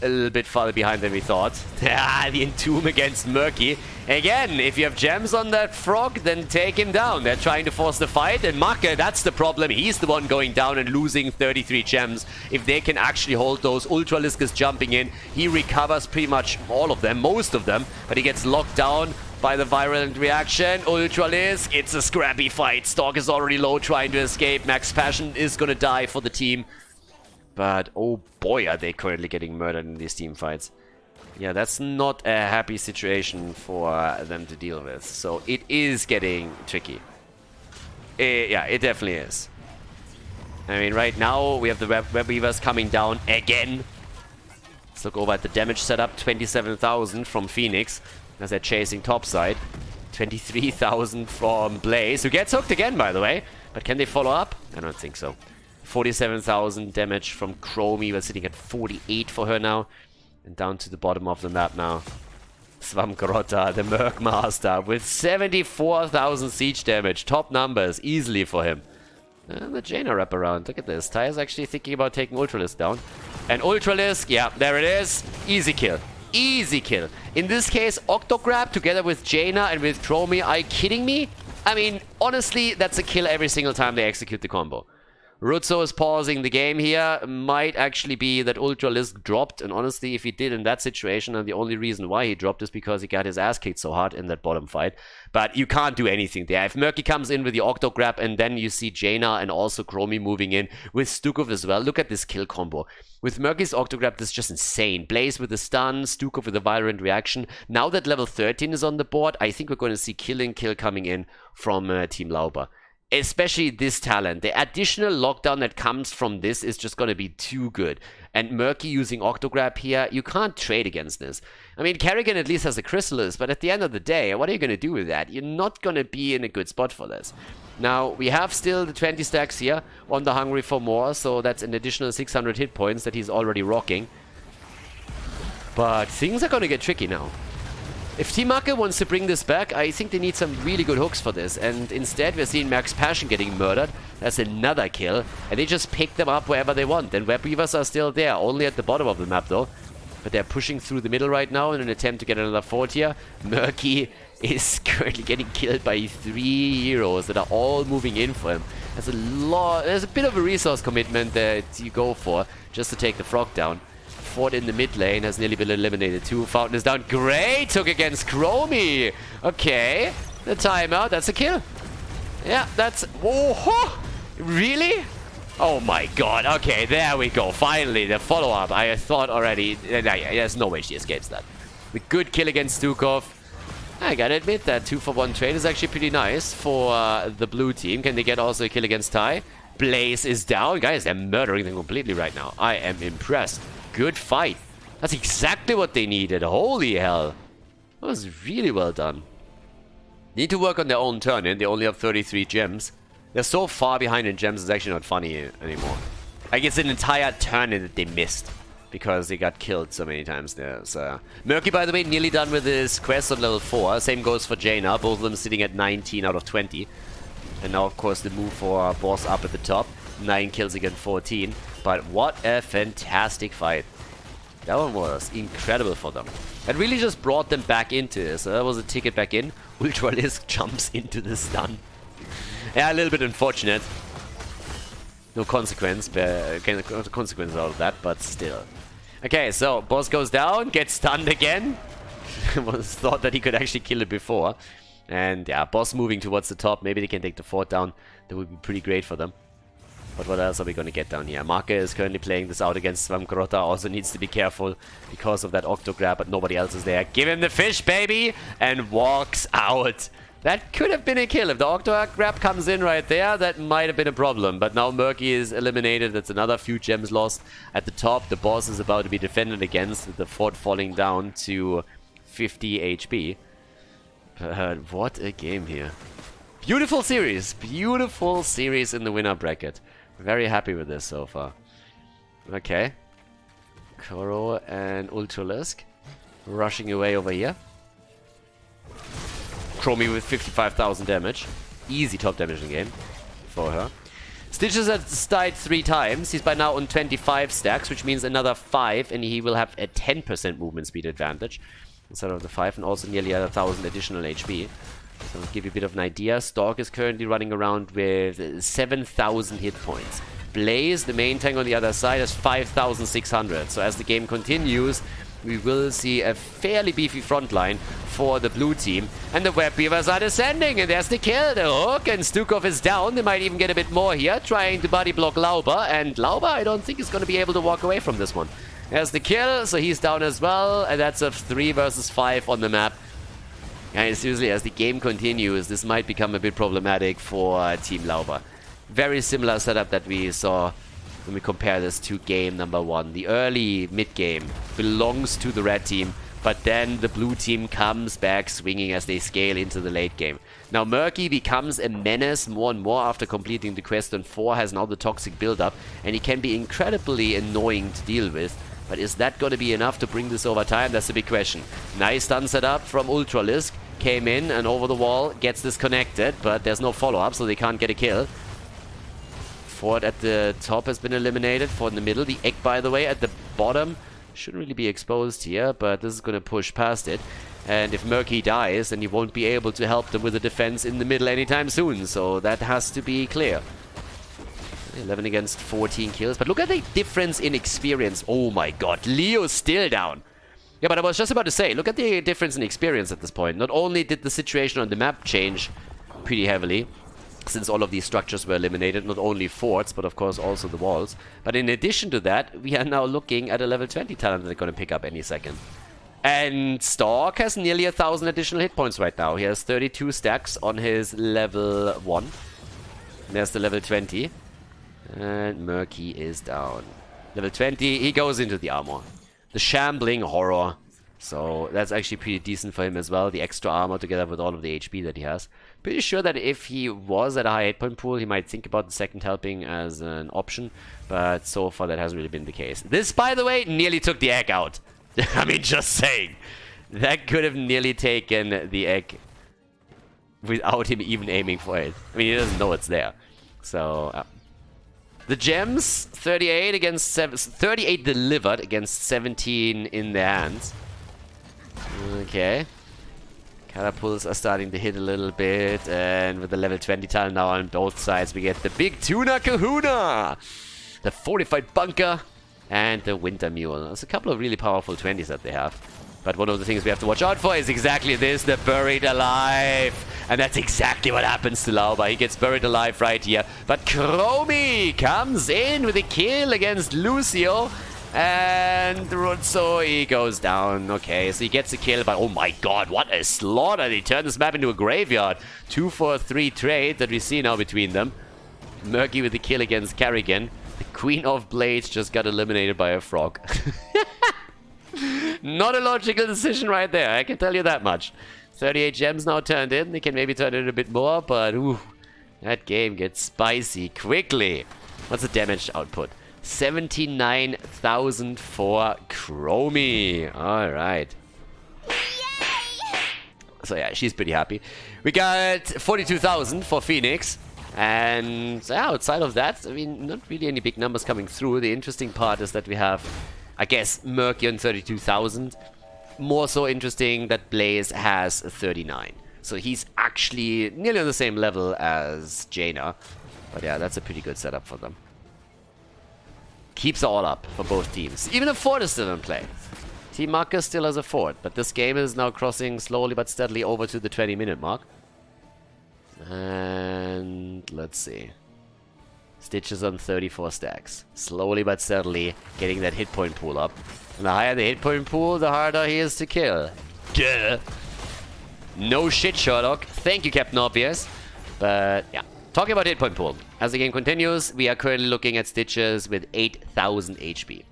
a little bit farther behind than we thought. The Entomb against Murky. Again, if you have gems on that frog, then take him down. They're trying to force the fight. And Makke, that's the problem. He's the one going down and losing 33 gems. If they can actually hold those, Ultralisk is jumping in. He recovers pretty much all of them, most of them. But he gets locked down by the virulent reaction. Ultralisk, it's a scrappy fight. Stalk is already low, trying to escape. Max Passion is going to die for the team. But, oh boy, are they currently getting murdered in these team fights. Yeah, that's not a happy situation for them to deal with. So it is getting tricky. Yeah, it definitely is. I mean, right now we have the Web Weavers coming down again. Let's look over at the damage setup. 27,000 from Phoenix as they're chasing topside. 23,000 from Blaze, who gets hooked again, by the way. But can they follow up? I don't think so. 47,000 damage from Chromie. We're sitting at 48 for her now. And down to the bottom of the map now. Swamgrotta, the Merc Master, with 74,000 siege damage. Top numbers, easily for him. And the Jaina wraparound. Look at this. Ty is actually thinking about taking Ultralisk down. And Ultralisk, yeah, there it is. Easy kill. Easy kill. In this case, Octograb together with Jaina and with Chromie. Are you kidding me? I mean, honestly, that's a kill every single time they execute the combo. Rutzo is pausing the game here. Might actually be that Ultralisk dropped. And honestly, if he did in that situation, and the only reason why he dropped is because he got his ass kicked so hard in that bottom fight. But you can't do anything there. If Murky comes in with the Octograb and then you see Jaina and also Chromie moving in with Stukov as well. Look at this kill combo. With Murky's Octograb, this is just insane. Blaze with the stun, Stukov with a violent reaction. Now that level 13 is on the board, I think we're going to see Kill coming in from Team Lauber. Especially this talent. The additional lockdown that comes from this is just going to be too good. And Murky using Octograb here, you can't trade against this. I mean, Kerrigan at least has a Chrysalis, but at the end of the day, what are you going to do with that? You're not going to be in a good spot for this. Now, we have still the 20 stacks here on the Hungry for More, so that's an additional 600 hit points that he's already rocking. But things are going to get tricky now. If Team Makke wants to bring this back, I think they need some really good hooks for this. And instead, we're seeing Max Passion getting murdered. That's another kill. And they just pick them up wherever they want. And Web Weavers are still there, only at the bottom of the map, though. But they're pushing through the middle right now in an attempt to get another fort here. Murky is currently getting killed by 3 heroes that are all moving in for him. There's a bit of a resource commitment that you go for just to take the frog down. Fort in the mid lane has nearly been eliminated too. Fountain is down. Great hook against Chromie. Okay. The timeout. That's a kill. Yeah, that's... Whoa! Really? Oh my god. Okay, there we go. Finally, the follow-up. I thought already... There's no way she escapes that. The good kill against Stukov. I gotta admit that 2-for-1 trade is actually pretty nice for the blue team. Can they get also a kill against Ty? Blaze is down. Guys, they're murdering them completely right now. I am impressed. Good fight. That's exactly what they needed. Holy hell. That was really well done. Need to work on their own turn in. They only have 33 gems. They're so far behind in gems, it's actually not funny anymore. Like, it's an entire turn in that they missed. Because they got killed so many times there. So, Murky, by the way, nearly done with his quest on level 4. Same goes for Jaina. Both of them sitting at 19 out of 20. And now, of course, the move for boss up at the top. 9 kills against 14. But what a fantastic fight. That one was incredible for them. That really just brought them back into this. So that was a ticket back in. Ultralisk jumps into the stun. Yeah, a little bit unfortunate. No consequence, consequences out of that, but still. Okay, so boss goes down, gets stunned again. Was thought that he could actually kill it before. And yeah, boss moving towards the top. Maybe they can take the fort down. That would be pretty great for them. But what else are we going to get down here? Makke is currently playing this out against Svamgrota. Also needs to be careful because of that octo grab, but nobody else is there. Give him the fish, baby! And walks out. That could have been a kill. If the octo grab comes in right there, that might have been a problem. But now Makke is eliminated. That's another few gems lost. At the top, the boss is about to be defended against, with the fort falling down to 50 HP. But what a game here. Beautiful series. Beautiful series in the winner bracket. Very happy with this so far. Okay. Koro and Ultralisk rushing away over here. Chromie with 55,000 damage. Easy top damage in the game for her. Stitches has died 3 times. He's by now on 25 stacks, which means another 5, and he will have a 10% movement speed advantage instead of the 5, and also nearly 1,000 additional HP. So I'll give you a bit of an idea. Stork is currently running around with 7,000 hit points. Blaze, the main tank on the other side, has 5,600. So as the game continues, we will see a fairly beefy front line for the blue team. And the Web Beavers are descending, and there's the kill. The hook, and Stukov is down. They might even get a bit more here, trying to body block Lauber. And Lauber, I don't think, is going to be able to walk away from this one. There's the kill, so he's down as well. And that's a 3 versus 5 on the map. And seriously, as the game continues, this might become a bit problematic for Team Lauber. Very similar setup that we saw when we compare this to game number 1. The early mid-game belongs to the red team, but then the blue team comes back swinging as they scale into the late game. Now Makke becomes a menace more and more after completing the quest on 4, has now the toxic build-up, and he can be incredibly annoying to deal with. But is that going to be enough to bring this over time? That's the big question. Nice stun setup from Ultralisk. Came in and over the wall, gets disconnected, but there's no follow-up, so they can't get a kill. Ford at the top has been eliminated. Ford in the middle. The egg, by the way, at the bottom shouldn't really be exposed here, but this is going to push past it. And if Makke dies, then he won't be able to help them with the defense in the middle anytime soon, so that has to be clear. 11 against 14 kills, but look at the difference in experience. Oh my god, Leo's still down. Yeah, but I was just about to say, look at the difference in experience at this point. Not only did the situation on the map change pretty heavily, since all of these structures were eliminated, not only forts, but of course also the walls. But in addition to that, we are now looking at a level 20 talent that they're going to pick up any second. And Stork has nearly 1,000 additional hit points right now. He has 32 stacks on his level 1. And there's the level 20. And Makke is down. Level 20, he goes into the armor. The Shambling Horror. So that's actually pretty decent for him as well. The extra armor together with all of the HP that he has. Pretty sure that if he was at a high 8-point pool, he might think about the second helping as an option. But so far that hasn't really been the case. This, by the way, nearly took the egg out. I mean, just saying. That could have nearly taken the egg without him even aiming for it. I mean, he doesn't know it's there. So... the gems, 38 against 38 delivered against 17 in their hands. Okay. Catapults are starting to hit a little bit, and with the level 20 talent now on both sides, we get the Big Tuna Kahuna! The Fortified Bunker and the Winter Mule. There's a couple of really powerful 20s that they have. But one of the things we have to watch out for is exactly this, the Buried Alive. And that's exactly what happens to Lauber. He gets buried alive right here. But Chromie comes in with a kill against Lucio. And Rutsoi goes down. Okay, so he gets a kill, but oh my god, what a slaughter. They turn this map into a graveyard. 2-for-3 trade that we see now between them. Makke with the kill against Kerrigan. The Queen of Blades just got eliminated by a frog. Not a logical decision right there, I can tell you that much. 38 gems now turned in. They can maybe turn in a bit more, but ooh, that game gets spicy quickly. What's the damage output? 79,000 for Chromie. Alright. So yeah, she's pretty happy. We got 42,000 for Phoenix. And yeah, outside of that, I mean, not really any big numbers coming through. The interesting part is that we have, I guess, Makke on 32,000. more so interesting that Blaze has 39. So he's actually nearly on the same level as Jaina. But yeah, that's a pretty good setup for them. Keeps all up for both teams. Even a fort is still in play. Team Makke still has a fort, but this game is now crossing slowly but steadily over to the 20-minute mark. And let's see. Stitch is on 34 stacks. Slowly but steadily getting that hit point pool up. And the higher the hit point pool, the harder he is to kill. Duh. No shit, Sherlock. Thank you, Captain Obvious. But yeah. Talking about hit point pool. As the game continues, we are currently looking at Stitches with 8,000 HP.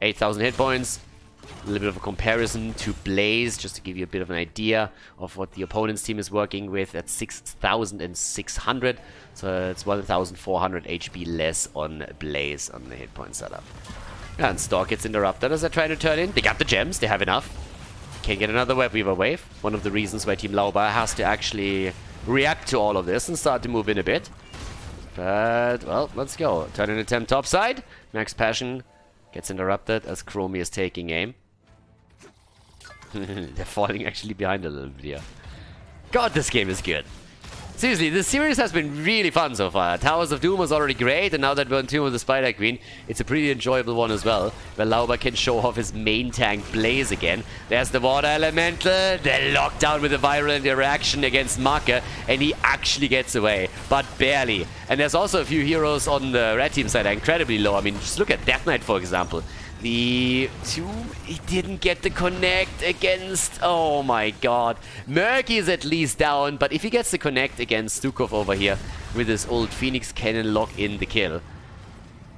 8,000 hit points. A little bit of a comparison to Blaze, just to give you a bit of an idea of what the opponent's team is working with at 6,600. So it's 1,400 HP less on Blaze on the hit point setup. And Stalk gets interrupted as they try to turn in. They got the gems, they have enough. Can get another Web Weaver wave. One of the reasons why Team Lauber has to actually react to all of this and start to move in a bit. But, well, let's go. Turn in attempt topside. Max Passion gets interrupted as Chromie is taking aim. They're falling actually behind a little bit here. God, this game is good. Seriously, this series has been really fun so far. Towers of Doom was already great, and now that we're on Tomb of the Spider Queen, it's a pretty enjoyable one as well, where Lauber can show off his main tank Blaze again. There's the Water Elemental, they're locked down with a viral interaction against Makke, and he actually gets away, but barely. And there's also a few heroes on the red team side that are incredibly low. I mean, just look at Death Knight, for example. The two, he didn't get the connect against, oh my god. Makke is at least down, but if he gets the connect against Stukov over here with his old Phoenix Cannon, lock in the kill.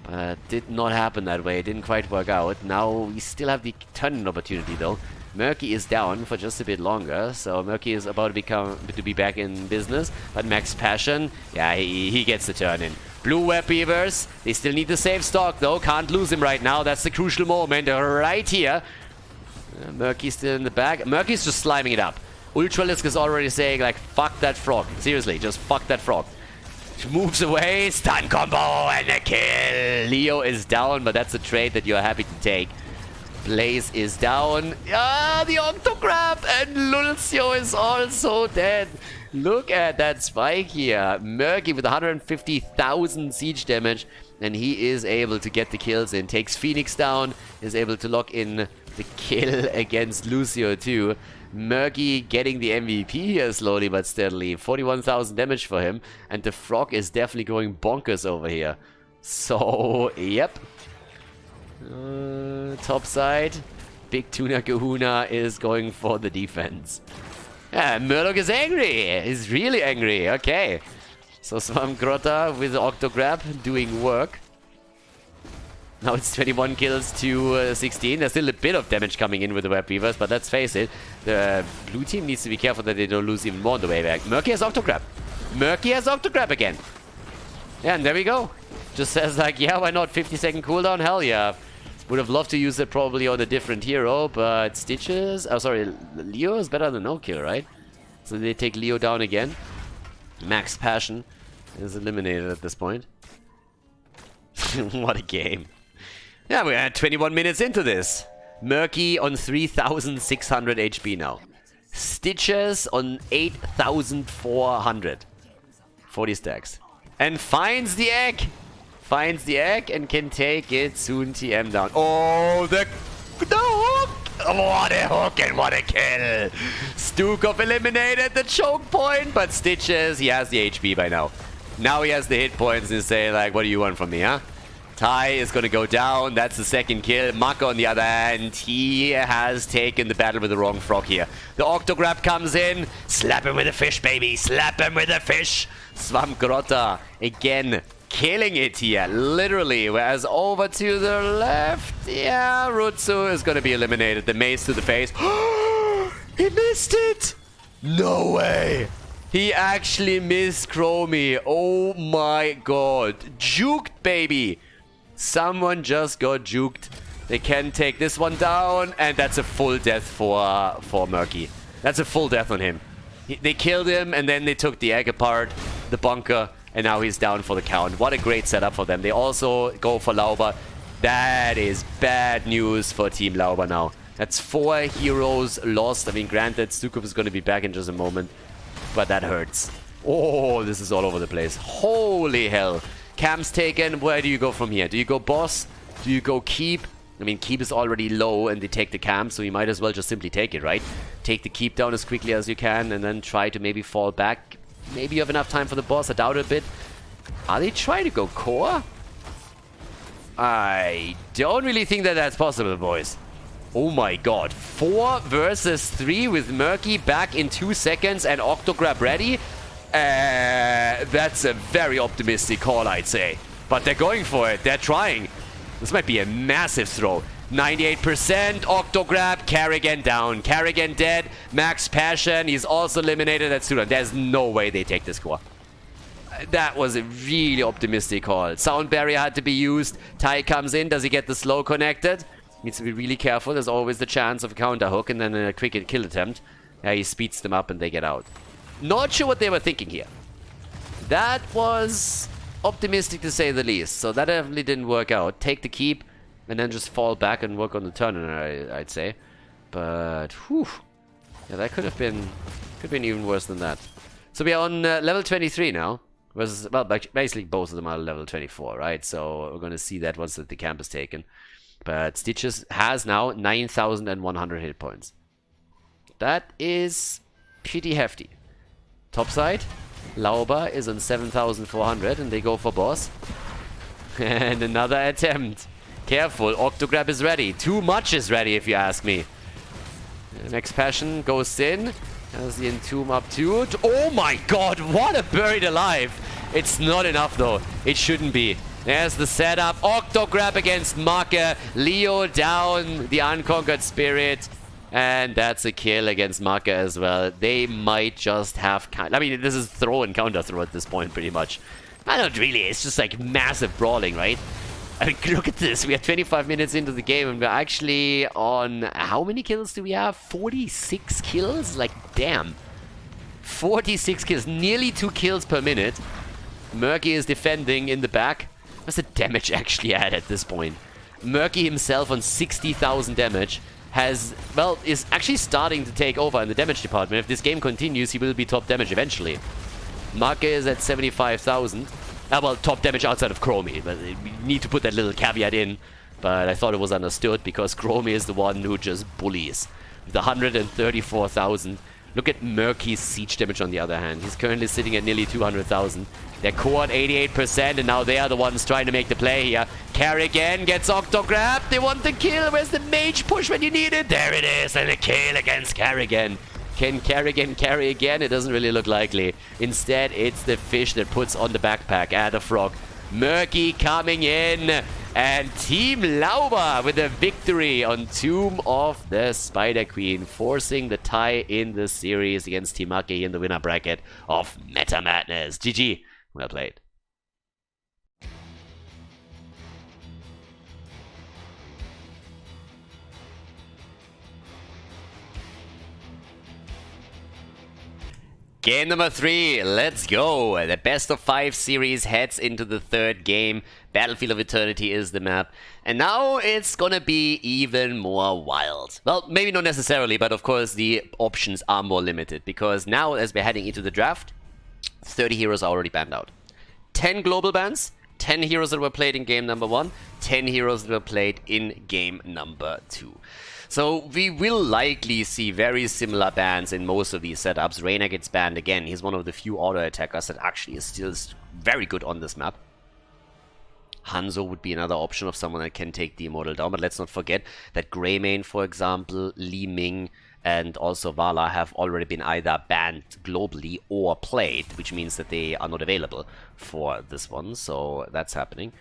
But did not happen that way, it didn't quite work out. Now we still have the turn opportunity though. Makke is down for just a bit longer, so Makke is about to be back in business. But Max Passion, yeah, he gets the turn in. Blue Web Beavers, they still need to save stock though, can't lose him right now, that's the crucial moment right here. Murky's still in the back, Murky's just sliming it up. Ultralisk is already saying like, fuck that frog, seriously, just fuck that frog. Moves away, stun combo and a kill. Leo is down, but that's a trade that you're happy to take. Blaze is down, ah, the Octograb, and Lulcio is also dead. Look at that spike here. Makke with 150,000 siege damage, and he is able to get the kills in. Takes Phoenix down, is able to lock in the kill against Lucio too. Makke getting the MVP here slowly but steadily. 41,000 damage for him, and the frog is definitely going bonkers over here. So, yep. Top side, Big Tuna Kahuna is going for the defense. Yeah, Murloc is angry. He's really angry. Okay. So Swamp Grotta with the Octograb doing work. Now it's 21 kills to 16. There's still a bit of damage coming in with the Web Weavers, but let's face it, the blue team needs to be careful that they don't lose even more on the way back. Makke has Octograb. Makke has Octograb again. Yeah, and there we go. Just says like, yeah, why not? 50-second cooldown? Hell yeah. Would have loved to use it probably on a different hero, but Stitches... Oh, sorry, Leo is better than no kill, right? So they take Leo down again. Max Passion is eliminated at this point. What a game. Yeah, we're at 21 minutes into this. Makke on 3,600 HP now. Stitches on 8,400. 40 stacks. And finds the egg! Finds the egg and can take it soon. TM down. Oh, the hook! What a hook and what a kill! Stukov eliminated the choke point, but Stitches, he has the HP by now. Now he has the hit points and say like, what do you want from me, huh? Tai is going to go down. That's the second kill. Makke on the other hand, he has taken the battle with the wrong frog here. The Octograb comes in. Slap him with a fish, baby. Slap him with a fish. Swamp Grotta again. Killing it here, literally. Whereas over to the left, yeah, Rutsu is going to be eliminated. The mace to the face. He missed it! No way! He actually missed Chromie. Oh my god. Juked, baby! Someone just got juked. They can take this one down, and that's a full death for Makke. That's a full death on him. They killed him, and then they took the egg apart, the bunker, and now he's down for the count. What a great setup for them. They also go for Lauber. That is bad news for Team Lauber now. That's 4 heroes lost. I mean, granted, Stukov is going to be back in just a moment, but that hurts. Oh, this is all over the place. Holy hell. Camp's taken. Where do you go from here? Do you go boss? Do you go keep? I mean, keep is already low and they take the camp, so you might as well just simply take it, right? Take the keep down as quickly as you can and then try to maybe fall back. Maybe you have enough time for the boss. I doubt it a bit. Are they trying to go core? I don't really think that that's possible, boys. Oh my god. 4 versus 3 with Murky back in 2 seconds and Octograb ready. That's a very optimistic call, I'd say. But they're going for it. They're trying. This might be a massive throw. 98%. Octograb. Carrigan down. Carrigan dead. Max Passion. He's also eliminated at Sudan. There's no way they take this core. That was a really optimistic call. Sound barrier had to be used. Tai comes in. Does he get the slow connected? Needs to be really careful. There's always the chance of a counter hook and then a quick kill attempt. Yeah, he speeds them up and they get out. Not sure what they were thinking here. That was optimistic to say the least. So that definitely didn't work out. Take the keep and then just fall back and work on the turn, I'd say. But whew. Yeah, that could have been even worse than that. So we are on level 23 now. Versus, well, basically both of them are level 24, right? So we're going to see that once the camp is taken. But Stitches has now 9,100 hit points. That is pretty hefty. Topside, Lauber is on 7,400 and they go for boss. And another attempt. Careful, Octograb is ready. Too much is ready if you ask me. Next Passion goes in. Has the Entomb up to it. Oh my god, what a buried alive. It's not enough though. It shouldn't be. There's the setup. Octograb against Makke. Leo down. The Unconquered Spirit. And that's a kill against Makke as well. They might just have... I mean, this is throw and counter throw at this point, pretty much. Not really. It's just like massive brawling, right? I mean, look at this. We are 25 minutes into the game and we're actually on... How many kills do we have? 46 kills? Like, damn. 46 kills. Nearly 2 kills per minute. Murky is defending in the back. What's the damage actually at this point? Murky himself on 60,000 damage has, well, is actually starting to take over in the damage department. If this game continues, he will be top damage eventually. Makke is at 75,000. Well, top damage outside of Chromie. But we need to put that little caveat in. But I thought it was understood because Chromie is the one who just bullies. The 134,000. Look at Murky's siege damage on the other hand. He's currently sitting at nearly 200,000. They're core at 88% and now they are the ones trying to make the play here. Carrigan gets Octograb. They want the kill. Where's the mage push when you need it? There it is. And a kill against Carrigan. Can Carrigan carry again? It doesn't really look likely. Instead, it's the fish that puts on the backpack. The frog. Murky coming in. And Team Lauber with a victory on Tomb of the Spider Queen, forcing the tie in the series against Team Makke in the winner bracket of Meta Madness. GG. Well played. Game number 3, let's go. The best of 5 series heads into the 3rd game. Battlefield of Eternity is the map. And now it's gonna be even more wild. Well, maybe not necessarily, but of course the options are more limited. Because now, as we're heading into the draft, 30 heroes are already banned out. 10 global bans, 10 heroes that were played in game number 1, 10 heroes that were played in game number 2. So we will likely see very similar bans in most of these setups. Reyna gets banned again. He's one of the few auto attackers that actually is still very good on this map. Hanzo would be another option of someone that can take the Immortal down. But let's not forget that Greymane, for example, Li Ming, and also Vala have already been either banned globally or played, which means that they are not available for this one. So that's happening.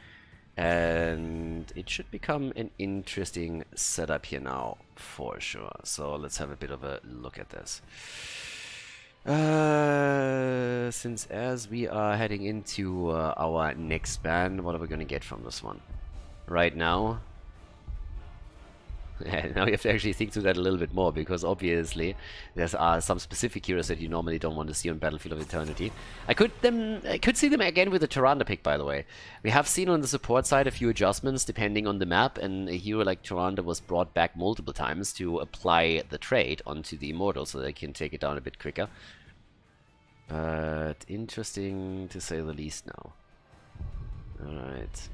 And it should become an interesting setup here now, for sure. So let's have a bit of a look at this. Since as we are heading into our next ban, what are we going to get from this one? Right now, And now you have to actually think through that a little bit more, because obviously there's some specific heroes that you normally don't want to see on Battlefield of Eternity. I could see them again with the Tyrande pick, by the way. We have seen on the support side a few adjustments depending on the map, and a hero like Tyrande was brought back multiple times to apply the trait onto the Immortal so they can take it down a bit quicker. But interesting to say the least now. Alright.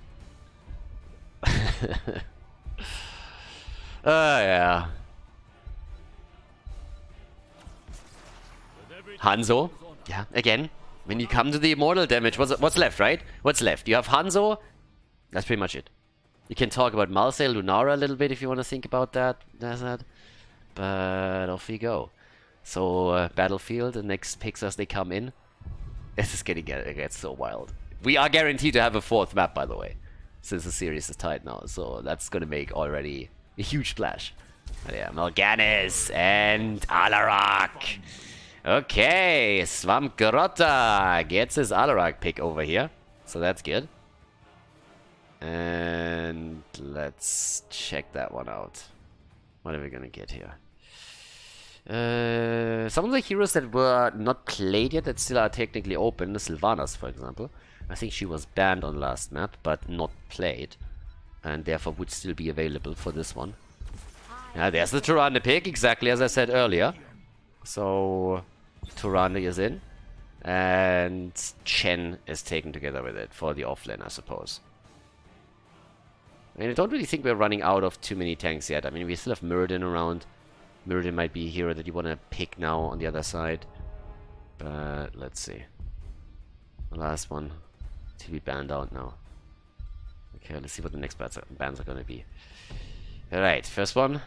Yeah. Hanzo. Yeah, again. When you come to the Immortal damage, what's left, right? What's left? You have Hanzo. That's pretty much it. You can talk about Malsail, Lunara a little bit if you want to think about that. But off we go. So, Battlefield, the next picks as they come in. This is getting it gets so wild. We are guaranteed to have a 4th map, by the way, since the series is tied now. So that's going to make already a huge splash. But yeah, Morganis and Alarak. Okay, Swampgrotta gets his Alarak pick over here. So that's good. And let's check that one out. What are we going to get here? Some of the heroes that were not played yet that still are technically open, the Sylvanas for example. I think she was banned on last map, but not played, and therefore would still be available for this one. Yeah, there's the Tyrande pick, exactly as I said earlier. So, Tyrande is in, and Chen is taken together with it for the offlane, I suppose. I mean, I don't really think we're running out of too many tanks yet. I mean, we still have Muradin around. Muradin might be a hero that you want to pick now on the other side. But let's see. The last one to be banned out now. Okay, let's see what the next bans are going to be. Alright, first one.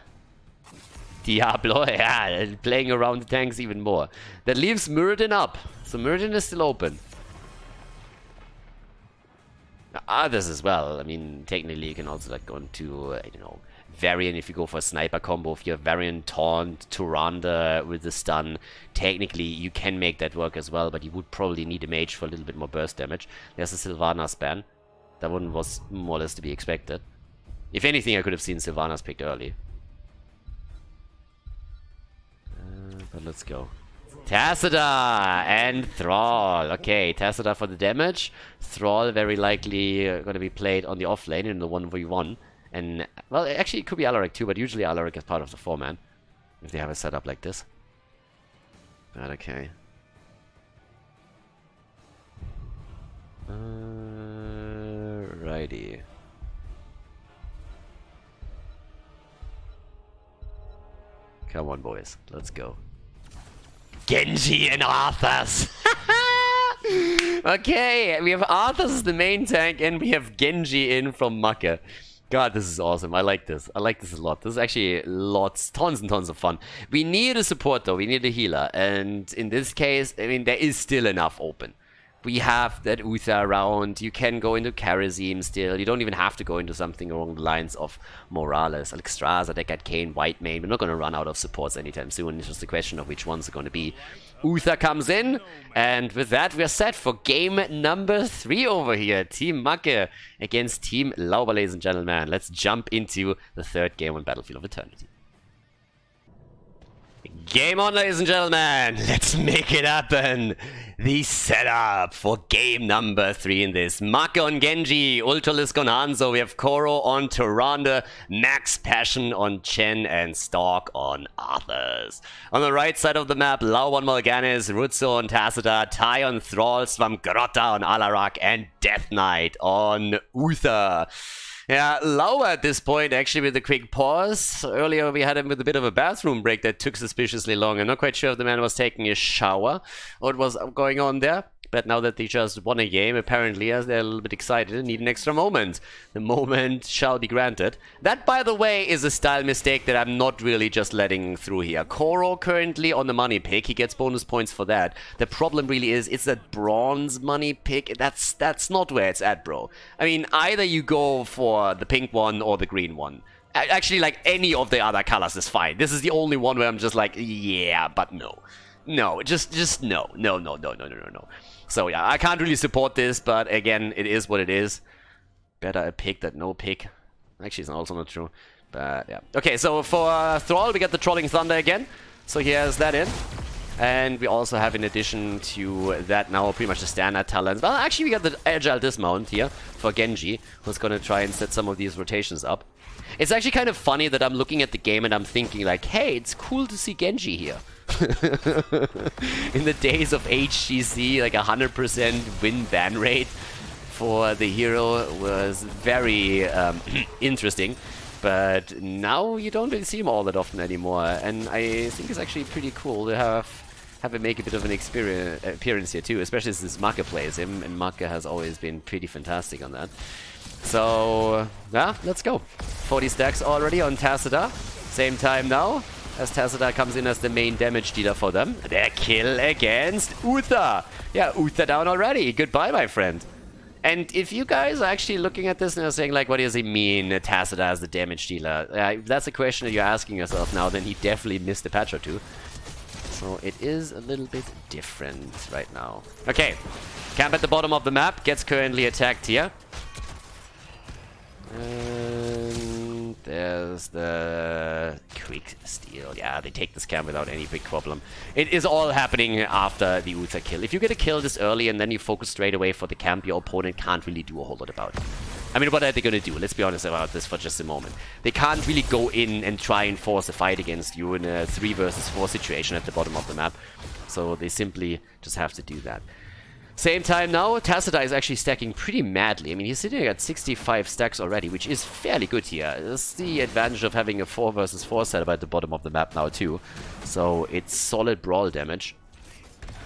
Diablo, yeah, playing around the tanks even more. That leaves Muradin up. So Muradin is still open. Others as well. I mean, technically you can also like go into, I don't know, Varian if you go for a sniper combo. If you have Varian, Taunt, Tyrande with the stun, technically you can make that work as well, but you would probably need a mage for a little bit more burst damage. There's a Sylvanas ban. That one was more or less to be expected. If anything, I could have seen Sylvanas picked early. But let's go. Tassadar and Thrall. Okay, Tassadar for the damage. Thrall very likely going to be played on the offlane in the 1v1. And, well, actually it could be Alarak too, but usually Alarak is part of the 4-man. If they have a setup like this. But okay. Righty. Come on, boys. Let's go. Genji and Arthas! Okay, we have Arthas as the main tank, and we have Genji in from Makke. God, this is awesome. I like this. I like this a lot. This is actually tons and tons of fun. We need a support though. We need a healer. And in this case, I mean, there is still enough open. We have that Uther around. You can go into Karazim still. You don't even have to go into something along the lines of Morales, Alexstrasza, Deckard Cain, Whitemane. We're not going to run out of supports anytime soon. It's just a question of which ones are going to be. Uther comes in, and with that we're set for game number 3 over here. Team Makke against Team Lauber, ladies and gentlemen. Let's jump into the 3rd game on Battlefield of Eternity. Game on, ladies and gentlemen. Let's make it happen. The setup for game number 3 in this. Makke on Genji, Ultralisk on Hanzo. We have Koro on Tyrande, Max Passion on Chen, and Stalk on Arthas. On the right side of the map, Lauber on Morganis, Rutzo on Tassadar, Tai on Thrall, Swampgrotta on Alarak, and Death Knight on Uther. Yeah, Lauber at this point, actually with a quick pause. Earlier we had him with a bit of a bathroom break that took suspiciously long. I'm not quite sure if the man was taking a shower or what was going on there. But now that they just won a game, apparently, as they're a little bit excited and need an extra moment. The moment shall be granted. That, by the way, is a style mistake that I'm not really just letting through here. Koro currently on the money pick. He gets bonus points for that. The problem really is, it's that bronze money pick. That's not where it's at, bro. I mean, either you go for the pink one or the green one. Actually, like, any of the other colors is fine. This is the only one where I'm just like, yeah, but no. No, just no. No. So yeah, I can't really support this, but again, it is what it is. Better a pick than no pick. Actually, it's also not true. But yeah. Okay, so for Thrall, we got the Trolling Thunder again. So he has that in. And we also have, in addition to that, now pretty much the standard talents. Well, actually, we got the Agile Dismount here for Genji, who's going to try and set some of these rotations up. It's actually kind of funny that I'm looking at the game and I'm thinking like, hey, it's cool to see Genji here. In the days of HGC, like 100% win ban rate for the hero was very interesting. But now you don't really see him all that often anymore, and I think it's actually pretty cool to have him make a bit of an appearance here too, especially since Makke plays him, and Makke has always been pretty fantastic on that. So, yeah, let's go. 40 stacks already on Tassadar. Same time now, as Tassadar comes in as the main damage dealer for them. Their kill against Uther. Yeah, Uther down already. Goodbye, my friend. And if you guys are actually looking at this and are saying, like, what does he mean, Tassadar as the damage dealer? If that's a question that you're asking yourself now, then he definitely missed a patch or two. So it is a little bit different right now. Okay, camp at the bottom of the map, gets currently attacked here. And there's the quick steal. Yeah, they take this camp without any big problem. It is all happening after the Uther kill. If you get a kill this early and then you focus straight away for the camp, your opponent can't really do a whole lot about it. I mean, what are they going to do? Let's be honest about this for just a moment. They can't really go in and try and force a fight against you in a 3 versus 4 situation at the bottom of the map. So they simply just have to do that. Same time now, Tassadar is actually stacking pretty madly. I mean, he's sitting at 65 stacks already, which is fairly good here. It's the advantage of having a 4 versus 4 setup at the bottom of the map now too. So it's solid brawl damage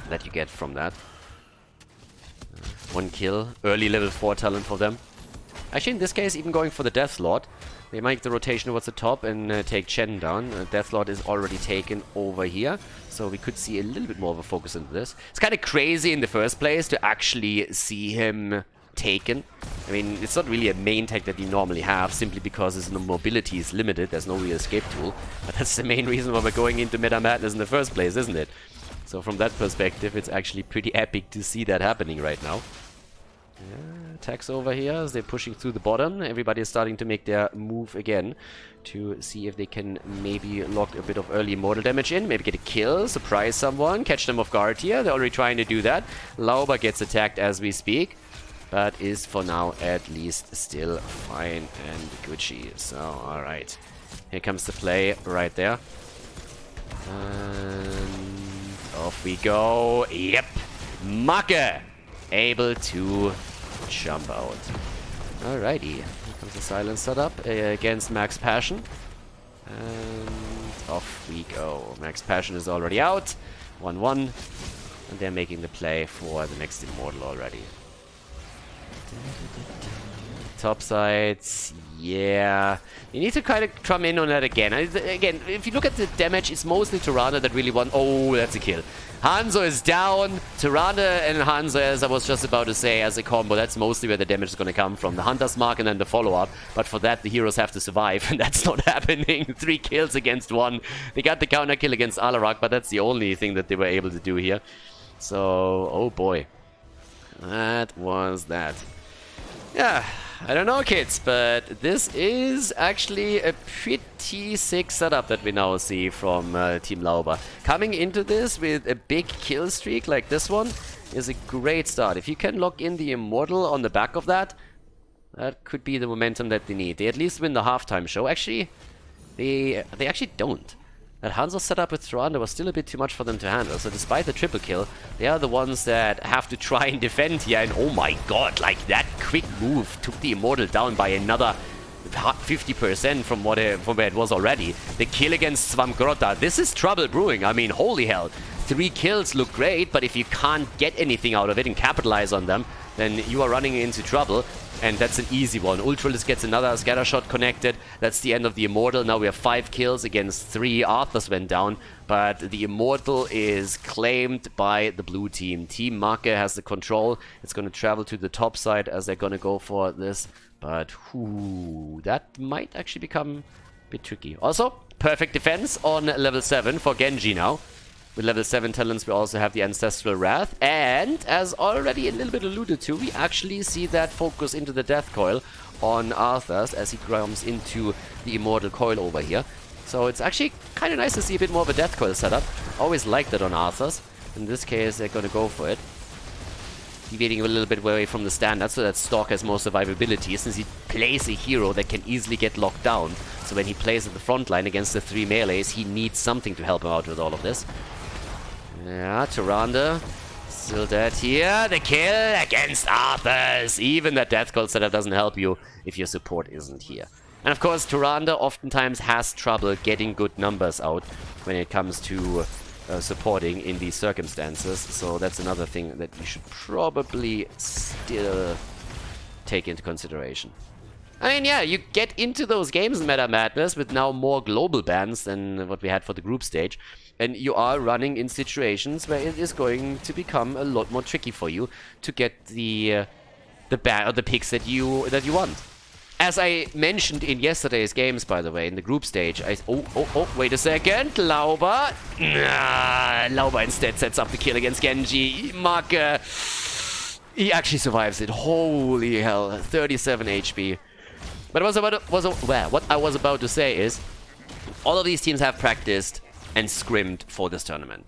that you get from that. 1 kill, early level 4 talent for them. Actually, in this case, even going for the Deathlord. They make the rotation towards the top and take Chen down. Deathlord is already taken over here, so we could see a little bit more of a focus into this. It's kind of crazy in the first place to actually see him taken. I mean, it's not really a main tech that you normally have, simply because his mobility is limited. There's no real escape tool. But that's the main reason why we're going into Meta Madness in the first place, isn't it? So from that perspective, it's actually pretty epic to see that happening right now. Yeah, attacks over here as they're pushing through the bottom. Everybody is starting to make their move again to see if they can maybe lock a bit of early mortal damage in, maybe get a kill, surprise someone, catch them off guard here. They're already trying to do that. Lauber gets attacked as we speak, but is for now at least still fine and Gucci. So, alright. Here comes the play right there. And off we go. Yep. Makke able to jump out. Alrighty. Here comes the silence setup against Max Passion. And off we go. Max Passion is already out. 1-1. And they're making the play for the next Immortal already. Top sides. Yeah. You need to kind of come in on that again. Again, if you look at the damage, it's mostly Tyrande that really won. Oh, that's a kill. Hanzo is down. Tyrande and Hanzo, as I was just about to say, as a combo, that's mostly where the damage is going to come from. The Hunter's Mark and then the follow-up. But for that, the heroes have to survive, and that's not happening. 3 kills against 1. They got the counter kill against Alarak, but that's the only thing that they were able to do here. So, oh boy. That was that. Yeah, I don't know, kids, but this is actually a pretty sick setup that we now see from Team Lauber. Coming into this with a big kill streak like this one is a great start. If you can lock in the Immortal on the back of that, that could be the momentum that they need. They at least win the halftime show. Actually, they actually don't. That Hanzo setup with Tyrande was still a bit too much for them to handle. So despite the triple kill, they are the ones that have to try and defend here. And oh my god, like that quick move took the Immortal down by another 50% from where it was already. The kill against Svamgrota, this is trouble brewing. I mean, holy hell. 3 kills look great, but if you can't get anything out of it and capitalize on them, then you are running into trouble. And that's an easy one. Ultralis gets another scatter shot connected. That's the end of the Immortal. Now we have 5 kills against 3. Arthurs went down. But the Immortal is claimed by the blue team. Team Makke has the control. It's going to travel to the top side as they're going to go for this. But that might actually become a bit tricky. Also, perfect defense on level 7 for Genji now. With level 7 talents, we also have the Ancestral Wrath. And, as already a little bit alluded to, we actually see that focus into the Death Coil on Arthas as he comes into the Immortal Coil over here. So it's actually kind of nice to see a bit more of a Death Coil setup. Always liked that on Arthas. In this case, they're going to go for it. Deviating a little bit away from the standard so that Stalk has more survivability, since he plays a hero that can easily get locked down. So when he plays at the front line against the 3 melees, he needs something to help him out with all of this. Yeah, Tyrande still dead here. The kill against Arthas. Even that Death Coil setup doesn't help you if your support isn't here. And of course, Tyrande oftentimes has trouble getting good numbers out when it comes to supporting in these circumstances. So that's another thing that we should probably still take into consideration. I mean, yeah, you get into those games in Meta Madness with now more global bans than what we had for the group stage. And you are running in situations where it is going to become a lot more tricky for you to get the picks that you want. As I mentioned in yesterday's games, by the way, in the group stage, wait a second, Lauber. Lauber instead sets up the kill against Genji. Makke, he actually survives it. Holy hell, 37 HP. But what I was about to say is, all of these teams have practiced and scrimmed for this tournament.